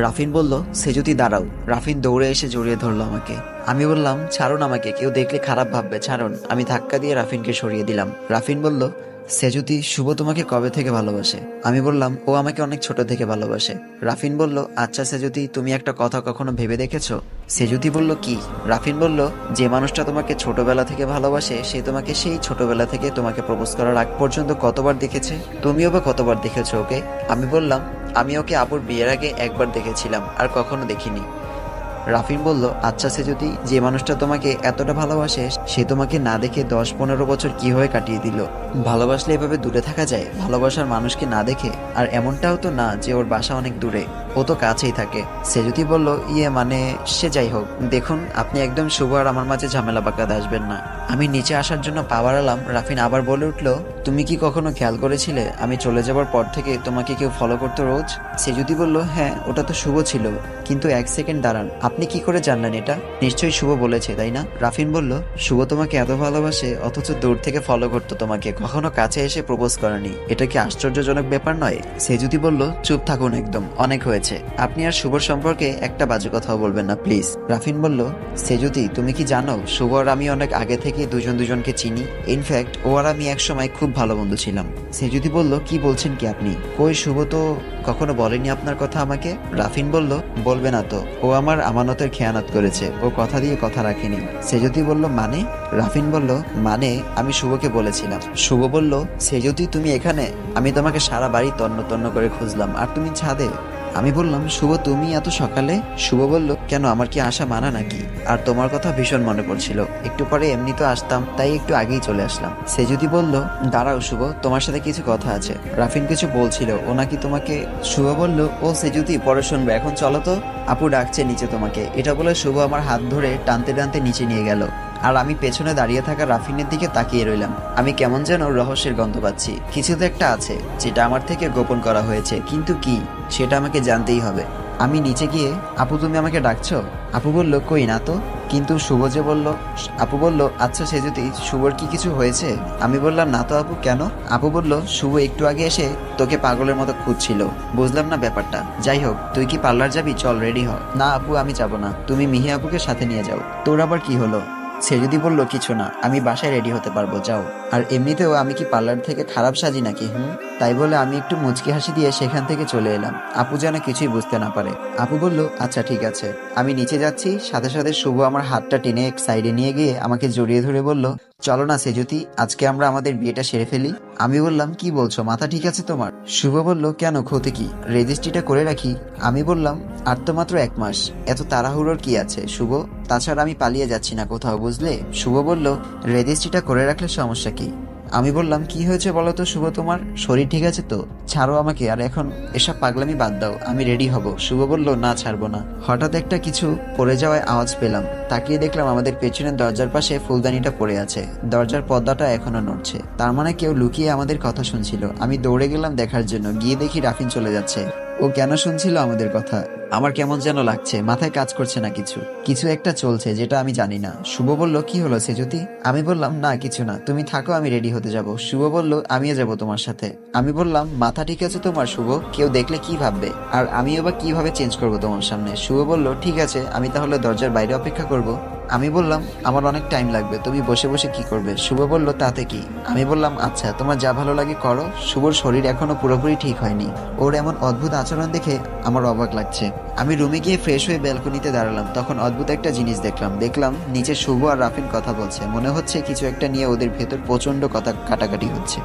Speaker 2: রাফিন বলল সে যদি দাঁড়াও। রাফিন দৌড়ে এসে জড়িয়ে ধরলো আমাকে। আমি বললাম ছাড়ুন আমাকে, কেউ দেখলে খারাপ ভাববে, ছাড়ুন। আমি ধাক্কা দিয়ে রাফিনকে সরিয়ে দিলাম। রাফিন বলল সেজুতি, শুভ তোমাকে কবে থেকে ভালোবাসে? আমি বললাম ও আমাকে অনেক ছোট থেকে ভালোবাসে। রাফিন বলল আচ্ছা সেজুতি, তুমি একটা কথা কখনো ভেবে দেখেছো? সেজুতি বলল কি? রাফিন বলল যে মানুষটা তোমাকে ছোটবেলা থেকে ভালোবাসে সে তোমাকে সেই ছোটবেলা থেকে তোমাকে প্রপোজ করার আগ পর্যন্ত কতবার দেখেছে? তুমিও বা কতবার দেখেছো ওকে? আমি বললাম আমি ওকে আপুর বিয়ের আগে একবার দেখেছিলাম, আর কখনো দেখিনি। রাফিন বলল আচ্ছা সে যদি যে মানুষটা তোমাকে এতটা ভালোবাসে সে তোমাকে না দেখে 10-15 বছর কিভাবে কাটিয়ে দিল? ভালোবাসলে এভাবে দূরে থাকা যায়, ভালোবাসার মানুষকে না দেখে? আর এমনটাও তো না যে ওর বাসা অনেক দূরে, ও তো কাছেই থাকে। সে যদি বলল মানে সে যাই হোক, দেখুন আপনি একদম শুভ আর আমার মাঝে ঝামেলা পাকাতে আসবেন না। আমি নিচে আসার জন্য পা বাড়ালাম। রাফিন আবার বলে উঠলো তুমি কি কখনো খেয়াল করেছিলে আমি চলে যাবার পর থেকে তোমাকে কেউ ফলো করতো রোজ? সে যদি বলল হ্যাঁ, ওটা তো শুভ ছিল, কিন্তু এক সেকেন্ড দাঁড়ান, আপনি কি করে জানলেন এটা? নিশ্চয়ই শুভ বলেছে, তাই না? রাফিন বলল শুভ তোমাকে এত ভালোবাসে অথচ দূর থেকে ফলো করতো তোমাকে, কখনো কাছে এসে প্রপোজ করেনি। এটা কি আশ্চর্যজনক ব্যাপার নয়? সে যদি বলল চুপ থাকুন একদম, অনেক হয়েছে। আপনি আর শুভর সম্পর্কে একটা বাজে কথাও বলবেন না প্লিজ। রাফিন বলল সে যদি, তুমি কি জানো শুভ আর আমি অনেক আগে থেকে দুজন দুজনকে চিনি। ইনফ্যাক্ট ও আর আমি একসময় খুব ভালো বন্ধু ছিলাম। সে যদি বলল কি বলছেন কি আপনি? কই, শুভ তো কখনো বলেনি আপনার কথা আমাকে। রাফিন বলল বলবে না তো, ও আমার আমানতের খেয়ানত করেছে, ও কথা দিয়ে কথা রাখেনি। সে যদি বলল মানে? রাফিন বলল মানে আমি শুভকে বলেছিলাম। শুভ বলল সে যদি তুমি এখানে, আমি তোমাকে সারা বাড়ি তন্ন তন্ন করে খুঁজলাম আর তুমি ছাদে। আমি বললাম শুভ তুমি এত সকালে? শুভ বলল কেন, আমার কি আসা মানা নাকি? আর তোমার কথা ভীষণ মনে পড়ছিল, একটু পরে এমনি তো আসতাম, তাই একটু আগেই চলে আসলাম। সে যদি বলল দাঁড়াও শুভ, তোমার সাথে কিছু কথা আছে। রাফিন কিছু বলছিল, ও নাকি তোমাকে। শুভ বলল ও সে যদি পরে শুনবে, এখন চলো তো, আপু ডাকছে নিচে তোমাকে। এটা বলে শুভ আমার হাত ধরে টানতে টানতে নিচে নিয়ে গেল। আর আমি পেছনে দাঁড়িয়ে থাকা রাফিনের দিকে তাকিয়ে রইলাম। আমি কেমন যেন রহস্যের গন্ধ পাচ্ছি, কিছু তো একটা আছে যেটা আমার থেকে গোপন করা হয়েছে, কিন্তু কি সেটা আমাকে জানতেই হবে। আমি নিচে গিয়ে আপু তুমি আমাকে ডাকছো? আপু বলল কই না তো। কিন্তু শুভ যে বলল। আপু বলল আচ্ছা সে যদি, শুভর কি কিছু হয়েছে? আমি বললাম না তো আপু, কেন? আপু বলল শুভ একটু আগে এসে তোকে পাগলের মতো খুঁজছিল। বুঝলাম না ব্যাপারটা। যাই হোক, তুই কি পার্লার যাবি? চল রেডি হ। না আপু আমি যাব না, তুমি মিহি আপুকে সাথে নিয়ে যাও। তোর আবার কি হলো? সে যদি বলল কিছু না, আমি বাসায় রেডি হতে পারবো, যাও। আর এমনিতেও আমি কি পার্লার থেকে খারাপ সাজি নাকি? তাই বলে আমি একটু মুচকি হাসি দিয়ে সেখান থেকে চলে এলাম, আপু যেন কিছুই বুঝতে না পারে। আপু বলল আচ্ছা ঠিক আছে। আমি নিচে যাচ্ছি, সাথে সাথে শুভ আমার হাতটা টেনে এক সাইডে নিয়ে গিয়ে আমাকে জড়িয়ে ধরে বলল চলো না সেজুতি, আজকে আমরা আমাদের বিয়েটা সেরে ফেলি। আমি বললাম কি বলছো, মাথা ঠিক আছে তোমার? শুভ বলল কেন, ক্ষতি কি? রেজিস্ট্রিটা করে রাখি। আমি বললাম আর তো মাত্র 1 মাস, এত তাড়াহুড়োর কি আছে শুভ? তাছাড়া আমি পালিয়ে যাচ্ছি না কোথাও, বুঝলে? শুভ বলল রেজিস্ট্রিটা করে রাখলে সমস্যা কি?
Speaker 1: আমি বললাম কি হয়েছে বলো তো শুভ, তোমার শরীর ঠিক আছে তো? ছাড়ো আমাকে, আর এখন এসব পাগলামি বাদ দাও, আমি রেডি হব। শুভ বলল না, ছাড়বো না। হঠাৎ একটা কিছু পড়ে যাওয়ায় আওয়াজ পেলাম, তাকিয়ে দেখলাম আমাদের পেছনের দরজার পাশে ফুলদানিটা পড়ে আছে, দরজার পর্দাটা এখনো নড়ছে। তার মানে কেউ লুকিয়ে আমাদের কথা শুনছিল। আমি দৌড়ে গেলাম দেখার জন্য, গিয়ে দেখি রাফিন চলে যাচ্ছে। ও কেন শুনছিল আমাদের কথা? আমার কেমন যেন লাগছে, মাথায় কাজ করছে না, কিছু একটা চলছে যেটা আমি জানি না। শুভ বলল কি হলো সেজুতি? আমি বললাম না কিছু না, তুমি থাকো, আমি রেডি হতে যাব। শুভ বলল আমিও যাব তোমার সাথে। আমি বললাম মাথা ঠিক আছে তোমার শুভ? কেউ দেখলে কি ভাববে, আর আমিও বা কিভাবে চেঞ্জ করবো তোমার সামনে? শুভ বলল ঠিক আছে, আমি তাহলে দরজার বাইরে অপেক্ষা করব। আমি বললাম আমার অনেক টাইম লাগবে, তুমি বসে বসে কি করবে? শুভ বলল তাতে কি? আমি বললাম আচ্ছা, তোমার যা ভালো লাগে করো। শুভর শরীর এখনো পুরোপুরি ঠিক হয়নি, ওর এমন অদ্ভুত আচরণ দেখে আমার অবাক লাগছে। আমি রুমে গিয়ে ফ্রেশ হয়ে ব্যালকনিতে দাঁড়ালাম, তখন অদ্ভুত একটা জিনিস দেখলাম নিচে শুভ আর রাফিন কথা বলছে। মনে হচ্ছে কিছু একটা নিয়ে ওদের ভেতর প্রচন্ড কথা কাটাকাটি হচ্ছে।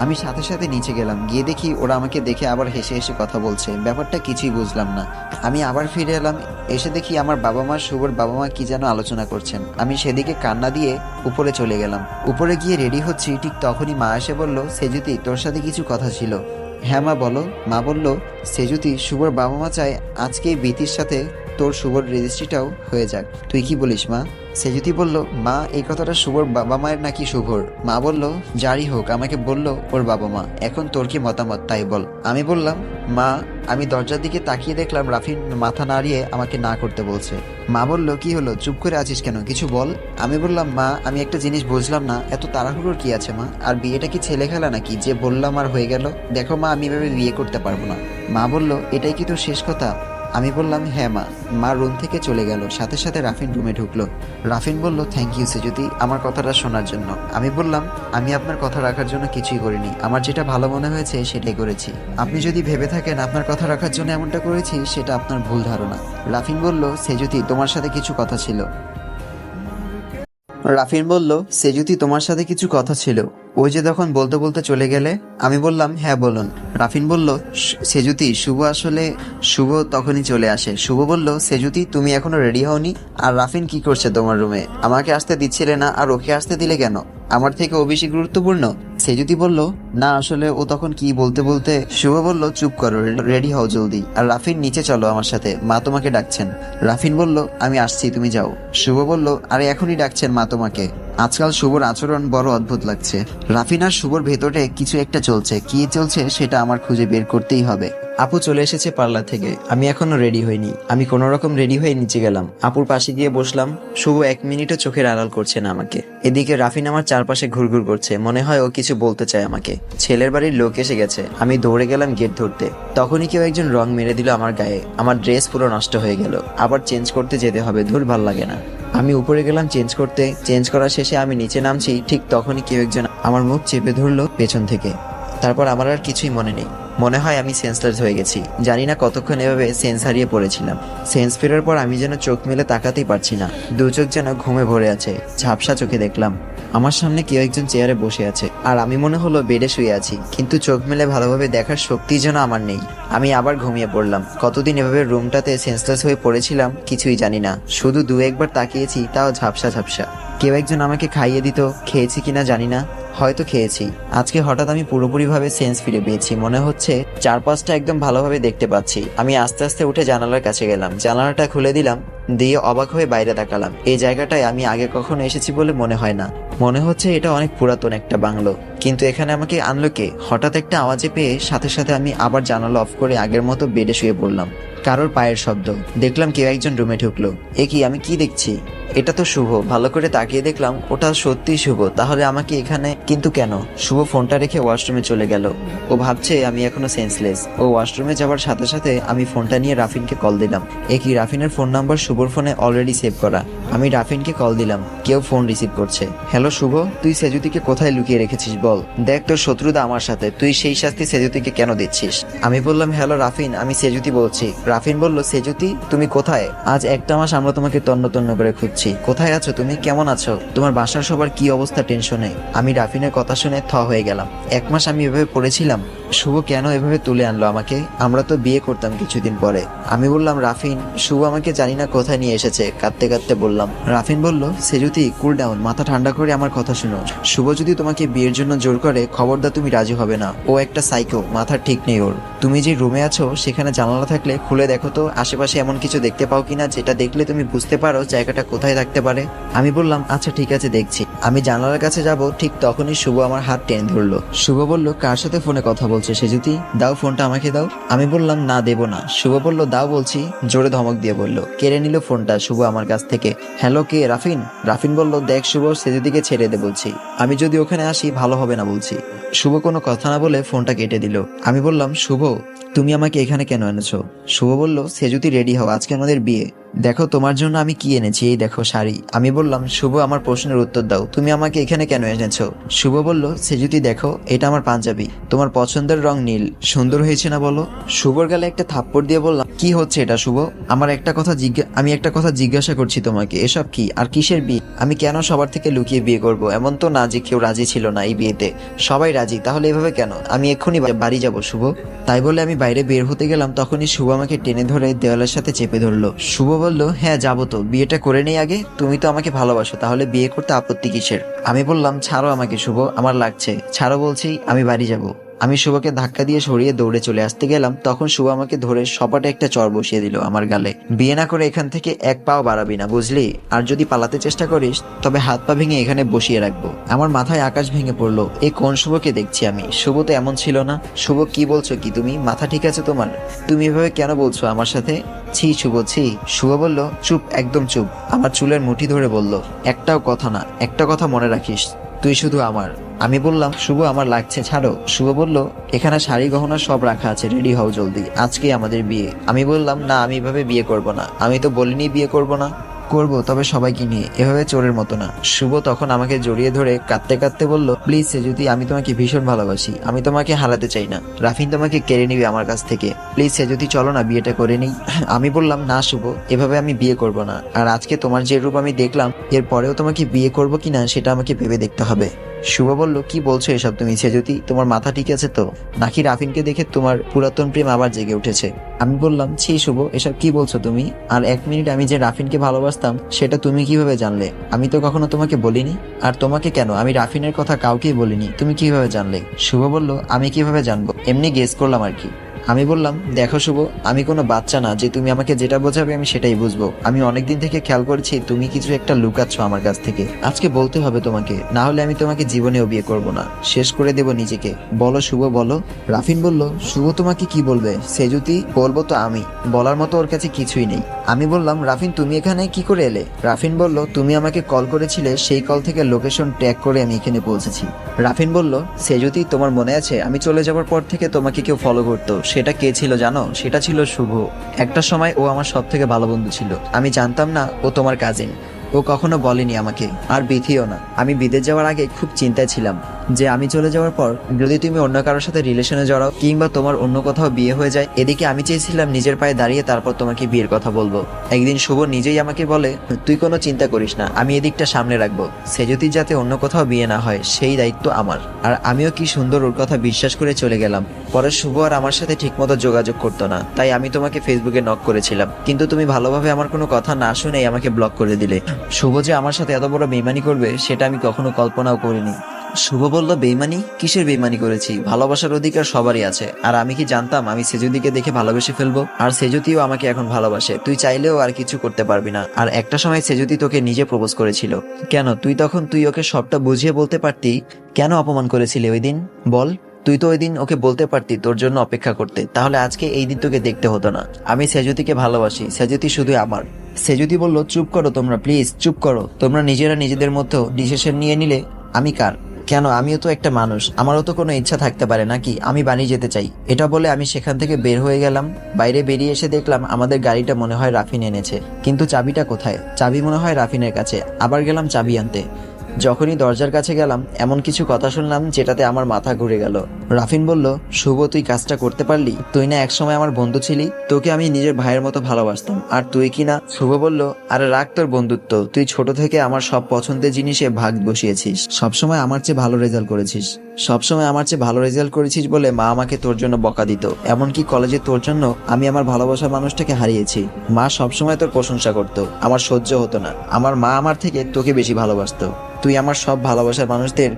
Speaker 1: আমি সাথে সাথে নিচে গেলাম, গিয়ে দেখি ওরা আমাকে দেখে আবার হেসে হেসে কথা বলছে। ব্যাপারটা কিছুই বুঝলাম না। আমি আবার ফিরে এলাম, এসে দেখি আমার বাবা মা, শুভর বাবা মা কি যেন আলোচনা করছেন। আমি সেদিকে কান্না দিয়ে উপরে চলে গেলাম। উপরে গিয়ে রেডি হচ্ছি, ঠিক তখনই মা এসে বলল সেজুতি তোর সাথে কিছু কথা ছিল। হ্যাঁ মা বলো। মা বলল সেজুতি শুভর বাবা মা চায় আজকেই বিতির সাথে তোর শুভর রেজিস্ট্রিটাও হয়ে যাক, তুই কি বলিস মা? সেজুতি বলল মা এই কথাটা শুভর বাবা মায়ের নাকি শুভর? মা বলল যারই হোক, আমাকে বলল ওর বাবা মা, এখন তোর কি মতামত তাই বল। আমি বললাম মা, আমি দরজার দিকে তাকিয়ে দেখলাম রাফিন মাথা নাড়িয়ে আমাকে না করতে বলছে। মা বলল কি হলো, চুপ করে আছিস কেন, কিছু বল। আমি বললাম মা, আমি একটা জিনিস বুঝলাম না, এত তাড়াহুড়োর কি আছে মা? আর বিয়েটা কি ছেলে খেলা নাকি যে বললাম আর হয়ে গেল? দেখো মা, আমি এভাবে বিয়ে করতে পারবো না। মা বলল এটাই কি তোর শেষ কথা? আমি বললাম হ্যাঁ মা। মা রুম থেকে চলে গেল, সাথে সাথে রাফিন রুমে ঢুকলো। রাফিন বলল থ্যাংক ইউ সেজুতি আমার কথাটা শোনার জন্য। আমি বললাম আমি আপনার কথা রাখার জন্য কিছুই করিনি, আমার যেটা ভালো মনে হয়েছে সেটাই করেছি। আপনি যদি ভেবে থাকেন আপনার কথা রাখার জন্য এমনটা করেছি, সেটা আপনার ভুল ধারণা। রাফিন বলল সেজুতি তোমার সাথে কিছু কথা ছিল। রাফিন বলল সেজুতি তোমার সাথে কিছু কথা ছিল, ওই যে তখন বলতে বলতে চলে গেলে। আমি বললাম হ্যাঁ বলুন। রাফিন বলল সেজুতি শুভ তখনই চলে আসে। শুভ বলল সেজুতি তুমি এখনো রেডি হওনি? আর রাফিন কি করছে তোমার রুমে? আমাকে আসতে দিচ্ছিলে না, আর ওকে আসতে দিলে কেন? আমার থেকে ও বেশি গুরুত্বপূর্ণ? সেজুতি বলল না আসলে ও তখন কি বলতে বলতে। শুভ বলল চুপ করো, রেডি হও জলদি। আর রাফিন নিচে চলো আমার সাথে, মা তোমাকে ডাকছেন। রাফিন বলল আমি আসছি, তুমি যাও। শুভ বলল আরে এখনই ডাকছেন মা তোমাকে। আজকাল শুভর আচরণ বড় অদ্ভুত লাগছে। রাফিন আর শুভর ভেতরে কিছু একটা চলছে, কি চলছে সেটা আমার খুঁজে বের করতেই হবে। আপু চলে এসেছে পার্লার থেকে, আমি এখনো রেডি হইনি। আমি কোনো রকম রেডি হয়ে নিচে গেলাম, আপুর পাশে গিয়ে বসলাম। শুভ এক মিনিটও চোখের আড়াল করছে না আমাকে। এদিকে রাফিন আমার চারপাশে ঘুরঘুর করছে, মনে হয় ও কিছু বলতে চায় আমাকে। ছেলের বাড়ির লোক এসে গেছে, আমি দৌড়ে গেলাম গেট ধরতে। তখনই কেউ একজন রং মেরে দিল আমার গায়ে, আমার ড্রেস পুরো নষ্ট হয়ে গেল। আবার চেঞ্জ করতে যেতে হবে, ধুর ভাল লাগে না। আমি উপরে গেলাম চেঞ্জ করতে, চেঞ্জ করা শেষে আমি নিচে নামছি, ঠিক তখনই কেউ একজন আমার মুখ চেপে ধরলো পেছন থেকে। তারপর আমার আর কিছুই মনে নেই, মনে হয় আমি সেন্সলেস হয়ে গেছি। জানি না কতক্ষণ এভাবে সেন্স হারিয়ে পড়েছিলাম। সেন্স ফেরার পর আমি যেন চোখ মেলে তাকাতেই পারছি না, দু চোখ যেন ঘুমে ভরে আছে। ঝাপসা চোখে দেখলাম আমার সামনে কেউ একজন চেয়ারে বসে আছে, আর আমি মনে হলো বেডে শুয়ে আছি, কিন্তু চোখ মেলে ভালোভাবে দেখার শক্তি যেন আমার নেই। আমি আবার ঘুমিয়ে পড়লাম। কতদিন এভাবে রুমটাতে সেন্সলেস হয়ে পড়েছিলাম কিছুই জানি না, শুধু দু একবার তাকিয়েছি, তাও ঝাপসা ঝাপসা। কেউ একজন আমাকে খাইয়ে দিত, খেয়েছি কিনা জানি না, হয়তো খেয়েছি। আজকে হঠাৎ আমি পুরোপুরিভাবে সেন্স ফিরে পেয়েছি, মনে হচ্ছে চারপাশটা একদম ভালোভাবে দেখতে পাচ্ছি। আমি আস্তে আস্তে উঠে জানালার কাছে গেলাম, জানালাটা খুলে দিলাম, দিয়ে অবাক হয়ে বাইরে তাকালাম। এই জায়গাটায় আমি আগে কখনো এসেছি বলে মনে হয় না, মনে হচ্ছে এটা অনেক পুরাতন একটা বাংলো। কিন্তু এখানে আমাকে আনলো কে? হঠাৎ একটা আওয়াজে পেয়ে সাথে সাথে আমি আবার জানালা অফ করে আগের মতো বেডে শুয়ে পড়লাম। কারোর পায়ের শব্দ, দেখলাম কেউ একজন রুমে ঢুকলো। এ কি, আমি কি দেখছি? এটা তো শুভ। ভালো করে তাকিয়ে দেখলাম ওটা সত্যিই শুভ, তাহলে আমাকে এখানে কিন্তু কেন? শুভ ফোনটা রেখে ওয়াশরুমে চলে গেল, ও ভাবছে আমি এখনো সেন্সলেস। ও ওয়াশরুমে যাওয়ার সাথে সাথে আমি ফোনটা নিয়ে রাফিনকে কল দিলাম। এ কি, রাফিনের ফোন নাম্বার শুভর ফোনে অলরেডি সেভ করা। আমি রাফিনকে কল দিলাম, কেউ ফোন রিসিভ করছে। হ্যালো শুভ, তুই সেজুতিকে কোথায় লুকিয়ে রেখেছিস বল? দেখ তোর শত্রুতা আমার সাথে, তুই সেই শাস্তি সেজুতিকে কেন দিচ্ছিস? আমি বললাম হ্যালো রাফিন, আমি সেজুতি বলছি। রাফিন বলল সেজুতি তুমি কোথায়? আজ একটা মাস আমরা তোমাকে তন্ন তন্ন করে খুঁজছি,
Speaker 3: বলছি। কোথায় আছো তুমি? কেমন আছো? তোমার বাসার সবার কি অবস্থা টেনশনে? আমি রাফিনের কথা শুনে থ হয়ে গেলাম। 1 মাস আমি এভাবে পড়েছিলাম। শুভ কেন এভাবে তুলে আনলো আমাকে? আমরা তো বিয়ে করতাম কিছুদিন পরে। আমি বললাম রাফিন, শুভ আমাকে জানি না কোথায় নিয়ে এসেছে। কাঁদতে কাঁদতে বললাম। রাফিন বলল, সেজুতি কুল ডাউন, মাথা ঠান্ডা করে আমার কথা শুনো। শুভ যদি তোমাকে বিয়ের জন্য জোর করে, খবরদার তুমি রাজি হবে না। ও একটা সাইকো, মাথার ঠিক নেই ওর। তুমি যে রুমে আছো সেখানে জানালা থাকলে খুলে দেখো তো আশেপাশে এমন কিছু দেখতে পাও কিনা যেটা দেখলে তুমি বুঝতে পারো জায়গাটা কোথায় থাকতে পারে। আমি বললাম আচ্ছা ঠিক আছে, দেখছি। আমি জানালার কাছে যাব, ঠিক তখনই শুভ আমার হাত টেনে ধরলো। শুভ বলল, কার সাথে ফোনে কথা বলছে সেজুতি? দাও ফোনটা আমাকে দাও। আমি বললাম না, দেব না। শুভ বলল, দাও বলছি। জোরে ধমক দিয়ে বলল। কেড়ে নিল ফোনটা শুভ আমার কাছ থেকে। হ্যালো, কে? রাফিন। রাফিন বলল, দেখ শুভ, সেজুতিকে ছেড়ে দে বলছি। আমি যদি ওখানে আসি ভালো হবে না বলছি। শুভ কোনো কথা না বলে ফোনটা কেটে দিল। আমি বললাম, শুভ তুমি আমাকে এখানে কেন এনেছো? শুভ বলল, সেজুতি রেডি হও, আজকে আমাদের বিয়ে। দেখো তোমার জন্য আমি কি এনেছি, এই দেখো শাড়ি। আমি বললাম, শুভ আমার প্রশ্নের উত্তর দাও, তুমি আমাকে এখানে কেন এনেছো? শুভ বলল, সেজুতি দেখো, এটা আমার পাঞ্জাবি, তোমার পছন্দের রং নীল, সুন্দর হয়েছে না বলো? শুভর গালে একটা থাপ্পড় দিয়ে বললাম, কি হচ্ছে এটা শুভ? আমি একটা কথা জিজ্ঞাসা করছি তোমাকে, এসব কি আর কিসের বিয়ে? আমি কেন সবার থেকে লুকিয়ে বিয়ে করব? এমন তো না যে কেউ রাজি ছিল না এই বিয়েতে, সবাই রাজি, তাহলে এভাবে কেন? আমি এক্ষুনি বাড়ি যাব শুভ। তাই বলে আমি বাইরে বের হতে গেলাম, তখনই শুভ আমাকে টেনে ধরে দেওয়ালের সাথে চেপে ধরলো। শুভ বলল, হ্যাঁ যাবো তো, বিয়েটা করে নেই আগে। তুমি তো আমাকে ভালোবাসো, তাহলে বিয়ে করতে আপত্তি কিসের? আমি বললাম, ছাড়ো আমাকে শুভ, আমার লাগছে, ছাড়ো বলছি, আমি বাড়ি যাব। আমি শুভকে ধাক্কা দিয়ে সরিয়ে দৌড়ে চলে আসতে গেলাম, তখন শুভ আমাকে ধরে সপাটে একটা চড় বসিয়ে দিল আমার গালে। বিয়ে না করে এখান থেকে 1 পাও বাড়াবি না, বুঝলি? আর যদি পালাতে চেষ্টা করিস তবে হাত পা ভেঙে এখানে বসিয়ে রাখবো। আমার মাথায় আকাশ ভেঙে পড়লো। এই কোন শুভকে দেখছি আমি? শুভ তো এমন ছিল না। শুভ, কি বলছো কি তুমি? মাথা ঠিক আছে তোমার? তুমি এভাবে কেন বলছো আমার সাথে? ছি শুভ, ছি। শুভ বলল, চুপ, একদম চুপ। আমার চুলের মুঠি ধরে বলল, একটাও কথা না, একটা কথা মনে রাখিস, তুই শুধু আমার। আমি বললাম, শুভ আমার লাগছে, ছাড়ো। শুভ বলল, এখানে শাড়ি গহনা সব রাখা আছে, রেডি হও জলদি, আজকে আমাদের বিয়ে। আমি বললাম, না, আমি এভাবে বিয়ে করব না। আমি তো বলিনি বিয়ে করব না। করব, তবে সবাইকে নিয়ে, এভাবে চোরের মতো না। শুভ তখন আমাকে জড়িয়ে ধরে কাঁদতে কাঁদতে বলল, প্লিজ সেজুতি, আমি তোমাকে ভীষণ ভালোবাসি, আমি তোমাকে হারাতে চাই না। রাফিন তোমাকে কেড়ে নিবে আমার কাছ থেকে, প্লিজ সেজুতি, চলো না বিয়েটা করে নেই। আমি বললাম, না শুভ, এভাবে আমি বিয়ে করব না। আর আজকে তোমার যে রূপ আমি দেখলাম, এর পরেও তোমাকে বিয়ে করব কিনা সেটা আমাকে ভেবে দেখতে হবে। শুভ বলল, কি বলছো এসব তুমি সেজুতি? তোমার মাথা ঠিক আছে তো? নাকি রাফিনকে দেখে তোমার পুরাতন প্রেম আবার জেগে উঠেছে? আমি বললাম, ছি শুভ, এসব কি বলছো তুমি? আর 1 মিনিট আমি যে রাফিনকে ভালোবাসতাম সেটা তুমি কিভাবে জানলে? আমি তো কখনো তোমাকে বলিনি। আর তোমাকে কেন, আমি রাফিনের কথা কাউকেই বলিনি, তুমি কিভাবে জানলে? শুভ বলল, আমি কিভাবে জানবো, এমনি গেস করলাম আর কি। আমি বললাম, দেখো শুভ, আমি কোনো বাচ্চা না যে তুমি আমাকে যেটা বোঝাবে আমি সেটাই বুঝবো। আমি অনেকদিন থেকে খেয়াল করছি তুমি কিছু একটা লুকাচ্ছ আমার কাছ থেকে। আজকে বলতে হবে তোমাকে, না হলে আমি তোমাকে জীবনেও বিয়ে করব না, শেষ করে দেব নিজেকে। বলো শুভ, বলো। রাফিন বলল, শুভ তোমাকে কি বলবে? সেজুতি বলবো তো আমি, বলার মতো ওর কাছে কিছুই নেই। আমি বললাম, রাফিন তুমি এখানে কি করে এলে? রাফিন বলল, তুমি আমাকে কল করেছিলে, সেই কল থেকে লোকেশন ট্র্যাক করে আমি এখানে পৌঁছেছি। রাফিন বলল, সেজুতি তোমার মনে আছে আমি চলে যাওয়ার পর থেকে তোমাকে কেউ ফলো করতো? সেটা কে ছিল জানো? সেটা ছিল শুভ। একটা সময় ও আমার সব থেকে ভালো বন্ধু ছিল। আমি জানতাম না ও তোমার কাজিন। ও কখনো বলেনি আমাকে, আর বিথিও না। আমি বিদেশ যাওয়ার আগে খুব চিন্তায় ছিলাম যে আমি চলে যাওয়ার পর যদি তুমি অন্য কারোর সাথে রিলেশনে জড়াও কিংবা তোমার অন্য কোথাও বিয়ে হয়ে যায়। এদিকে আমি চেয়েছিলাম নিজের পায়ে দাঁড়িয়ে তারপর তোমাকে বিয়ের কথা বলবো। একদিন শুভ নিজেই আমাকে বলে, তুই কোনো চিন্তা করিস না, আমি এদিকটা সামনে রাখবো। সে যদি যাতে অন্য কোথাও বিয়ে না হয় সেই দায়িত্ব আমার। আর আমিও কি সুন্দর ওর কথা বিশ্বাস করে চলে গেলাম। পরে শুভ আর আমার সাথে ঠিকমতো যোগাযোগ করতো না, তাই আমি তোমাকে ফেসবুকে নক করেছিলাম, কিন্তু তুমি ভালোভাবে আমার কোনো কথা না শুনেই আমাকে ব্লক করে দিলে। শুভ যে আমার সাথে এত বড় বেইমানি করবে সেটা আমি কখনো কল্পনাও করিনি। শুভ বলল, বেইমানি? কিসের বেইমানি করেছি? ভালোবাসার অধিকার সবারই আছে। আর আমি কি জানতাম আমি সেজুদিকে দেখে ভালোবেসে ফেলবো? আর সেজুতিও আমাকে এখন ভালোবাসে। তুই চাইলেও আর কিছু করতে পারবি না। আর একটা সময় সেজুতি তোকে নিজে প্রপোজ করেছিল। কেন? তুই ওকে সবটা বুঝিয়ে বলতে পারতি। কেন অপমান করেছিলি ওই দিন? বল। তুই তো ওই দিন ওকে বলতে পারতি তোর জন্য অপেক্ষা করতে, তাহলে আজকে এই দিন তোকে দেখতে হতো না। আমি সেজুতিকে ভালোবাসি, সেজুতি শুধু আমার। সেজুতি বলল, চুপ করো তোমরা, প্লিজ চুপ করো। তোমরা নিজেরা নিজেদের মধ্যে ডিসিশন নিয়ে নিলে আমি কার? কেন? আমিও তো একটা মানুষ, আমারও তো কোনো ইচ্ছা থাকতে পারে নাকি? আমি বাড়ি যেতে চাই। এটা বলে আমি সেখান থেকে বের হয়ে গেলাম। বাইরে বেরিয়ে এসে দেখলাম আমাদের গাড়িটা মনে হয় রাফিন এনেছে, কিন্তু চাবিটা কোথায়? চাবি মনে হয় রাফিনের কাছে। আবার গেলাম চাবি আনতে। যখনই দরজার কাছে গেলাম এমন কিছু কথা শুনলাম যেটাতে আমার মাথা ঘুরে গেল। রাফিন বলল, শুভ তুই কাজটা করতে পারলি? তুই না একসময় আমার বন্ধু ছিলি, তোকে আমি নিজের ভাইয়ের মতো ভালোবাসতাম, আর তুই কি না? শুভ বলল, আরে রাখ তোর বন্ধুত্ব, তুই ছোট থেকে আমার সব পছন্দের জিনিসে ভাগ বসিয়েছিস, সবসময় আমার চেয়ে ভালো রেজাল্ট করেছিস বলে মা আমাকে তোর জন্য বকা দিত, এমনকি কলেজে তোর জন্য আমি আমার ভালোবাসার মানুষটাকে হারিয়েছি। মা সবসময় তোর প্রশংসা করতো, আমার সহ্য হতো না। আমার মা আমার থেকে তোকে বেশি ভালোবাসতো। তুই আমার সব ভালোবাসার মানুষদের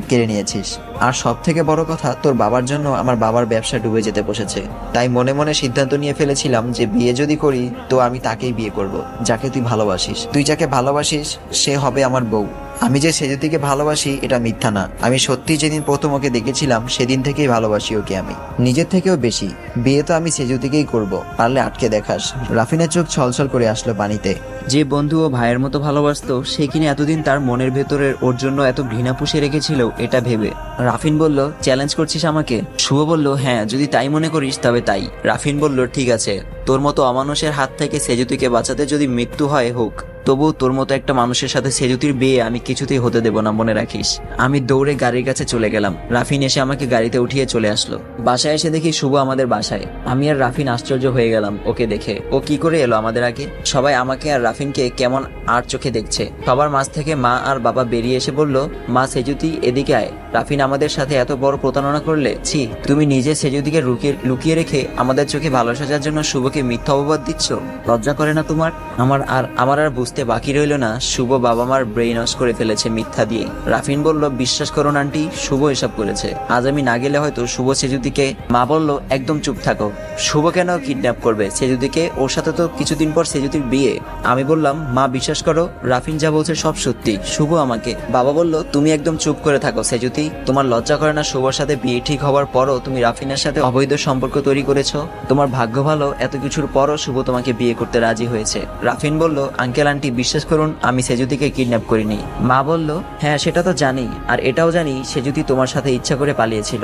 Speaker 3: কেড়ে নিয়েছিস। আর সব থেকে বড় কথা, তোর বাবার জন্য আমার বাবার ব্যবসা ডুবে যেতে বসেছে। তাই মনে মনে সিদ্ধান্ত নিয়ে ফেলেছিলাম যে বিয়ে যদি করি তো আমি তাকেই বিয়ে করব, যাকে তুই ভালোবাসিস। তুই যাকে ভালোবাসিস সে হবে আমার বউ। আমি যে সেজুতিকে ভালোবাসি এটা মিথ্যা না। আমি সত্যি যেদিন প্রথম ওকে দেখেছিলাম সেদিন থেকেই ভালোবাসি ওকে, আমি নিজের থেকেও বেশি। বিয়ে তো আমি সেজুতিকেই করব, পারলে আটকে দেখাস। রাফিনের চোখ ছলছল করে আসলো পানিতে।
Speaker 2: যে বন্ধু ও ভাইয়ের মতো ভালোবাসতো সে কিনা এতদিন তার মনের ভেতরের ওর জন্য এত ঘৃণা পুষে রেখেছিল এটা ভেবে। রাফিন বলল, চ্যালেঞ্জ করছিস আমাকে? শুভ বলল, হ্যাঁ যদি তাই মনে করিস তবে তাই। রাফিন বলল, ঠিক আছে, তোর মতো অমানুষের হাত থেকে সেজুতিকে বাঁচাতে যদি মৃত্যু হয় হোক, তবু তোর মতো একটা মানুষের সাথে সেজুতির বিয়ে আমি কিছুতেই হতে দেব না, মনে রাখিস। আমি দৌড়ে গাড়ির কাছে চলে গেলাম। রাফিন এসে আমাকে গাড়িতে উঠিয়ে চলে আসলো। বাসায় এসে দেখি শুভ আমাদের বাসায়। আমি আর রাফিন আশ্চর্য হয়ে গেলাম ওকে দেখে। ও কি করে এলো আমাদের আগে? সবাই আমাকে আর রাফিনকে কেমন আর চোখে দেখছে। সবার মাঝ থেকে মা আর বাবা বেরিয়ে এসে বলল, মা সেজুতি এদিকে আয়। রাফিন আমাদের সাথে এত বড় প্রতারণা করলে, ছি, তুমি নিজে সেজুতিকে লুকিয়ে রেখে আমাদের চোখে ভালো সাজার জন্য শুভকে মিথ্যা অপবাদ দিচ্ছ, লজ্জা করে না তোমার? আমার আর বুঝতে বাকি রইল না শুভ বাবা মার ব্রেইন ওয়াশ করে ফেলেছে মিথ্যা দিয়ে। রাফিন বলল, বিশ্বাস করুন আন্টি, শুভ এসব করেছে। আজ আমি না গেলে হয়তো শুভ সেজুতিকে। মা বলল, একদম চুপ থাকো, শুভ কেন কিডন্যাপ করবে সেজুতিকে? ওর সাথে তো কিছুদিন পর সেজুতির বিয়ে। আমি বললাম, মা বিশ্বাস করো, রাফিন যা বলছে সব সত্যি, শুভ আমাকে। বাবা বলল, তুমি একদম চুপ করে থাকো সেজুতি, তোমার লজ্জা করে না? শুভর সাথে বিয়ে ঠিক হওয়ার পরও তুমি রাফিনের সাথে অবৈধ সম্পর্ক তৈরি করেছো। তোমার ভাগ্য ভালো এত কিছুর পরও শুভ তোমাকে বিয়ে করতে রাজি হয়েছে। রাফিন বলল, আঙ্কেল আন্টি বিশ্বাস করুন, আমি সেজুতিকে কিডন্যাপ করিনি। মা বলল, হ্যাঁ সেটা তো জানি, আর এটাও জানি সেজুতি তোমার সাথে ইচ্ছা করে পালিয়েছিল।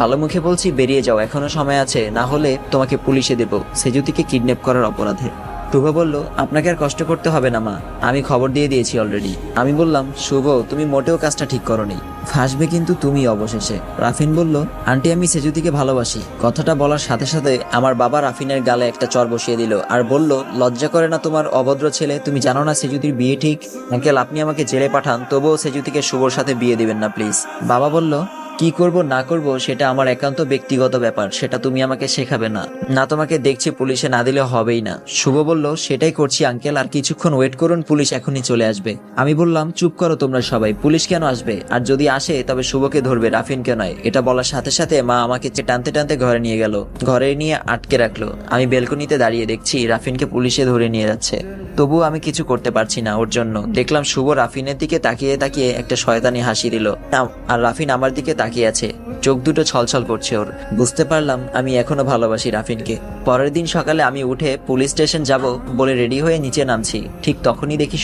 Speaker 2: ভালো মুখে বলছি বেরিয়ে যাও, এখনো সময় আছে, না হলে তোমাকে পুলিশে দেব সেজুতিকে কিডন্যাপ করার অপরাধে। শুভ বলল, আপনাকে আর কষ্ট করতে হবে না মা, আমি খবর দিয়ে দিয়েছি অলরেডি। আমি বললাম, শুভ তুমি মোটেও কাজটা ঠিক করোনি, ফাঁসবে কিন্তু তুমি অবশেষে। রাফিন বলল, আন্টি আমি সেজুতিকে ভালোবাসি। কথাটা বলার সাথে সাথে আমার বাবা রাফিনের গালে একটা চর বসিয়ে দিল আর বলল, লজ্জা করে না তোমার অভদ্র ছেলে? তুমি জানো না সেজুতির বিয়ে ঠিক? আঙ্কেল আপনি আমাকে জেলে পাঠান, তবুও সেজুতিকে শুভর সাথে বিয়ে দিবেন না প্লিজ। বাবা বলল, কি করব না করব সেটা আমার একান্ত ব্যক্তিগত ব্যাপার, সেটা তুমি আমাকে শেখাবে না। না তোমাকে দেখছি পুলিশে না দিলে হবেই না। শুভ বলল, সেটাই করছি আঙ্কেল, আর কিছুক্ষণ ওয়েট করুন, পুলিশ এখনই চলে আসবে। আমি বললাম, চুপ করো তোমরা সবাই, পুলিশ কেন আসবে? আর যদি আসে তবে শুভকে ধরবে, রাফিনকে নয়। এটা বলার সাথে সাথে মা আমাকে টানতে টানতে ঘরে নিয়ে গেল। ঘরে নিয়ে আটকে রাখলো। আমি বেলকনিতে দাঁড়িয়ে দেখছি রাফিনকে পুলিশে ধরে নিয়ে যাচ্ছে। তবুও আমি কিছু করতে পারছি না ওর জন্য। দেখলাম শুভ রাফিনের দিকে তাকিয়ে তাকিয়ে একটা শয়তানি হাসি দিল, আর রাফিন আমার দিকে তাকিয়ে আছে, চোখ দুটো ছলছল করছে ওর। বুঝতে পারলাম আমি এখনো ভালোবাসি রাফিনকে। পরের দিন সকালে আমি উঠে পুলিশ স্টেশন যাব বলে রেডি হয়ে নিচে নামছি, ঠিক তখনই দেখি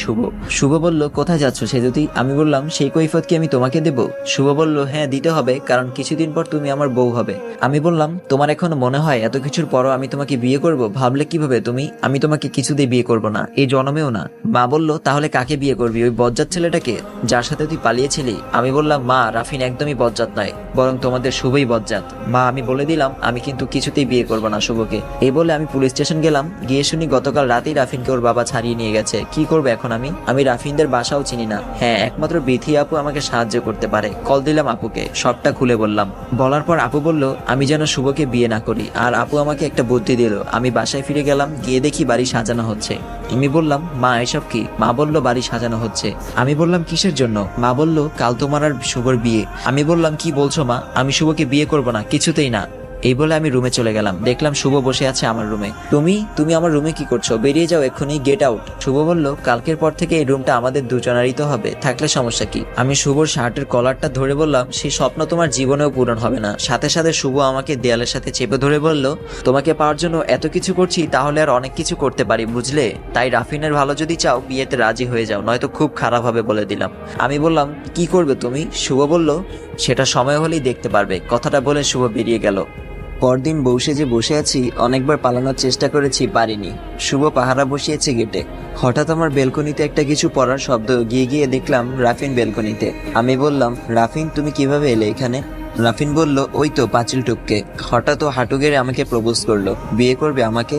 Speaker 2: শুভ বলল, কোথায় যাচ্ছ সেজুতি? আমি বললাম, সেই কৈফিয়ত কি আমি তোমাকে দেব? শুভ বলল, হ্যাঁ দিতে হবে, কারণ কিছুদিন পর তুমি আমার বউ হবে। আমি বললাম, তোমার এখনো মনে হয় এত কিছুর পরও আমি তোমাকে বিয়ে করব? ভাবলে কিভাবে তুমি? আমি তোমাকে কিছুতেই বিয়ে করব না, এই জন্মেও না। মা বলল, তাহলে কাকে বিয়ে করবি? ওই বজ্জাত ছেলেটাকে যার সাথে তুই পালিয়েছিলি? আমি বললাম, মা রাফিন একদমই বজ্জাত নয়, বরং তোমাদের শুভই বজ্জাত। মা আমি বলে দিলাম আমি কিন্তু কিছুতেই বিয়ে করব না শুভকে। এই বলে আমি পুলিশ স্টেশন গেলাম। গিয়ে শুনি গতকাল রাতেই রাফিনকে ওর বাবা ছাড়িয়ে নিয়ে গেছে। কি করবো এখন আমি রাফিনদের বাসাও চিনি না। হ্যাঁ একমাত্র বিথি আপু আমাকে সাহায্য করতে পারে। কল দিলাম আপুকে, সবটা খুলে বললাম। বলার পর আপু বলল আমি যেন শুভকে বিয়ে না করি, আর আপু আমাকে একটা বুদ্ধি দিল। আমি বাসায় ফিরে গেলাম, গিয়ে দেখি বাড়ি সাজানো হচ্ছে। আমি বললাম, মা এসব কি? মা বলল বাড়ি সাজানো হচ্ছে। আমি বললাম, কিসের জন্য? মা বলল, কাল তোমার আর শুভর বিয়ে। আমি বললাম, কি বলছো মা? আমি শুভকে বিয়ে করব না, কিছুতেই না। এই বলে আমি রুমে চলে গেলাম। দেখলাম শুভ বসে আছে আমার রুমে। তুমি আমার রুমে কি করছো? বেরিয়ে যাও এক্ষুনি, গেট আউট। শুভ বলল, কালকের পর থেকে এই রুমটা আমাদের দুজনারই তো হবে, থাকলে সমস্যা কি? আমি শুভর শার্টের কলারটা ধরে বললাম, সেই স্বপ্ন তোমার জীবনেও পূরণ হবে না। সাথে সাথে শুভ আমাকে দেয়ালের সাথে চেপে ধরে বলল, তোমাকে পাওয়ার জন্য এত কিছু করছি, তাহলে আর অনেক কিছু করতে পারি, বুঝলে? তাই রাফিনের ভালো যদি চাও বিয়েতে রাজি হয়ে যাও, নয়তো খুব খারাপ হবে বলে দিলাম। আমি বললাম, কি করবে তুমি? শুভ বলল, সেটা সময় হলেই দেখতে পারবে। কথাটা বলে শুভ বেরিয়ে গেল। পরদিন বসে আছি, অনেকবার পালানোর চেষ্টা করেছি, পারিনি। শুভ পাহারা বসিয়েছে গেটে। হঠাৎ আমার বেলকনিতে একটা কিছু পড়ার শব্দ। গিয়ে দেখলাম রাফিন বেলকনিতে। আমি বললাম, রাফিন তুমি কিভাবে এলে এখানে? রাফিন বলল, ওই তো পাঁচিল টুপকে। হঠাৎ ও হাঁটু গেড়ে আমাকে প্রপোজ করলো, বিয়ে করবে আমাকে?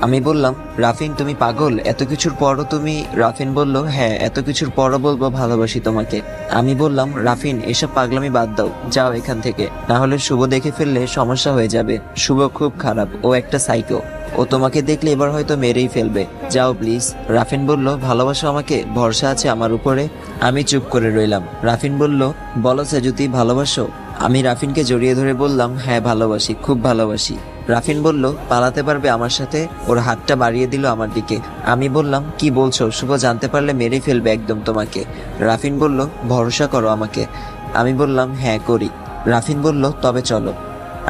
Speaker 2: আমি বললাম, রাফিন তুমি পাগল? এত কিছুর পরও তুমি? রাফিন বলল, হ্যাঁ, এত কিছুর পরও বলবো ভালোবাসি তোমাকে। আমি বললাম, রাফিন এসব পাগলামি বাদ দাও, যাও এখান থেকে, না হলে শুভ দেখে ফেললে সমস্যা হয়ে যাবে। শুভ খুব খারাপ, ও একটা সাইকো, ও তোমাকে দেখলে এবার হয়তো মেরেই ফেলবে, যাও প্লিজ। রাফিন বলল, ভালোবাসো আমাকে? ভরসা আছে আমার উপরে? আমি চুপ করে রইলাম। রাফিন বলল, বলো সেজুতি, ভালোবাসো? আমি রাফিনকে জড়িয়ে ধরে বললাম, হ্যাঁ ভালোবাসি, খুব ভালোবাসি। রাফিন বলল, পালাতে পারবে আমার সাথে? ওর হাতটা বাড়িয়ে দিল আমার দিকে। আমি বললাম, কি বলছো? শুভ জানতে পারলে মেরে ফেলবে একদম তোমাকে। রাফিন বলল, ভরসা করো আমাকে। আমি বললাম, হ্যাঁ করি। রাফিন বলল, তবে চলো।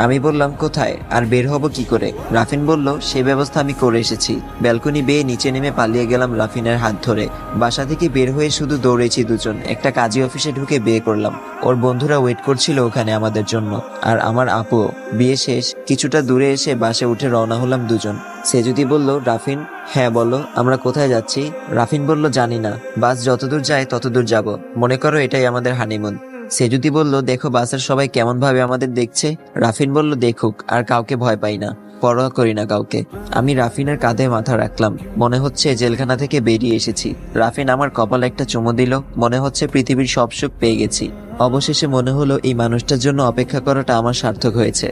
Speaker 2: আমি বললাম, কোথায়? আর বের হব কি করে? রাফিন বলল, সে ব্যবস্থা আমি করে এসেছি। ব্যালকনি বেয়ে নিচে নেমে পালিয়ে গেলাম রাফিনের হাত ধরে। বাসা থেকে বের হয়ে শুধু দৌড়েছি দুজন। একটা কাজী অফিসে ঢুকে বিয়ে করলাম। ওর বন্ধুরা ওয়েট করছিল ওখানে আমাদের জন্য, আর আমার আপুও। বিয়ে শেষ, কিছুটা দূরে এসে বাসে উঠে রওনা হলাম দুজন। সে যদি বলল, রাফিন। হ্যাঁ বলো, আমরা কোথায় যাচ্ছি? রাফিন বলল, জানি না, বাস যতদূর যায় ততদূর যাব, মনে করো এটাই আমাদের হানিমুন। সে যদি বলল, দেখো বাসের সবাই কেমন ভাবে আমাদের দেখছে। রাফিন বলল, দেখুক, আর কাউকে ভয় পাই না, পরোয়া করি না কাউকে। আমি রাফিনের কাঁধে মাথা রাখলাম, মনে হচ্ছে জেলখানা থেকে বেরিয়ে এসেছি। রাফিন আমার কপালে একটা চুমু দিল, মনে হচ্ছে পৃথিবীর সব সুখ পেয়ে গেছি। অবশেষে মনে হলো এই মানুষটার জন্য অপেক্ষা করাটা আমার সার্থক হয়েছে।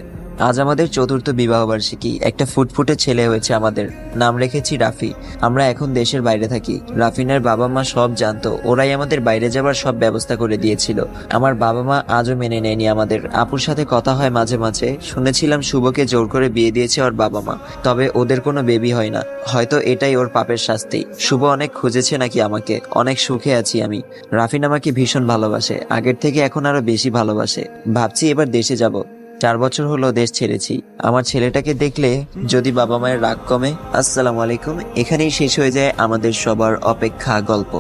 Speaker 2: আজ আমাদের ৪র্থ বিবাহবার্ষিকী। একটা ফুটফুটে ছেলে হয়েছে আমাদের, নাম রেখেছি রাফি। আমরা এখন দেশের বাইরে থাকি। রাফিনের বাবা মা সব জানতো, ওরাই আমাদের বাইরে যাবার সব ব্যবস্থা করে দিয়েছিল। আমার বাবা মা আজও মেনে নেয়নি আমাদের। আপুর সাথে কথা হয় মাঝে মাঝে, শুনেছিলাম শুভকে জোর করে বিয়ে দিয়েছে ওর বাবা মা, তবে ওদের কোনো বেবি হয় না। হয়তো এটাই ওর পাপের শাস্তি। শুভ অনেক খুঁজেছে নাকি আমাকে, অনেক সুখে আছি আমি। রাফিন আমাকে ভীষণ ভালোবাসে, আগের থেকে এখন আরো বেশি ভালোবাসে। ভাবছি এবার দেশে যাব। 4 বছর হলো দেশ ছেড়েছি। আমার ছেলেটাকে দেখলে যদি বাবা মায়ের রাগ কমে। আসসালামু আলাইকুম। এখানেই শেষ হয়ে যায় আমাদের সবার অপেক্ষা গল্প।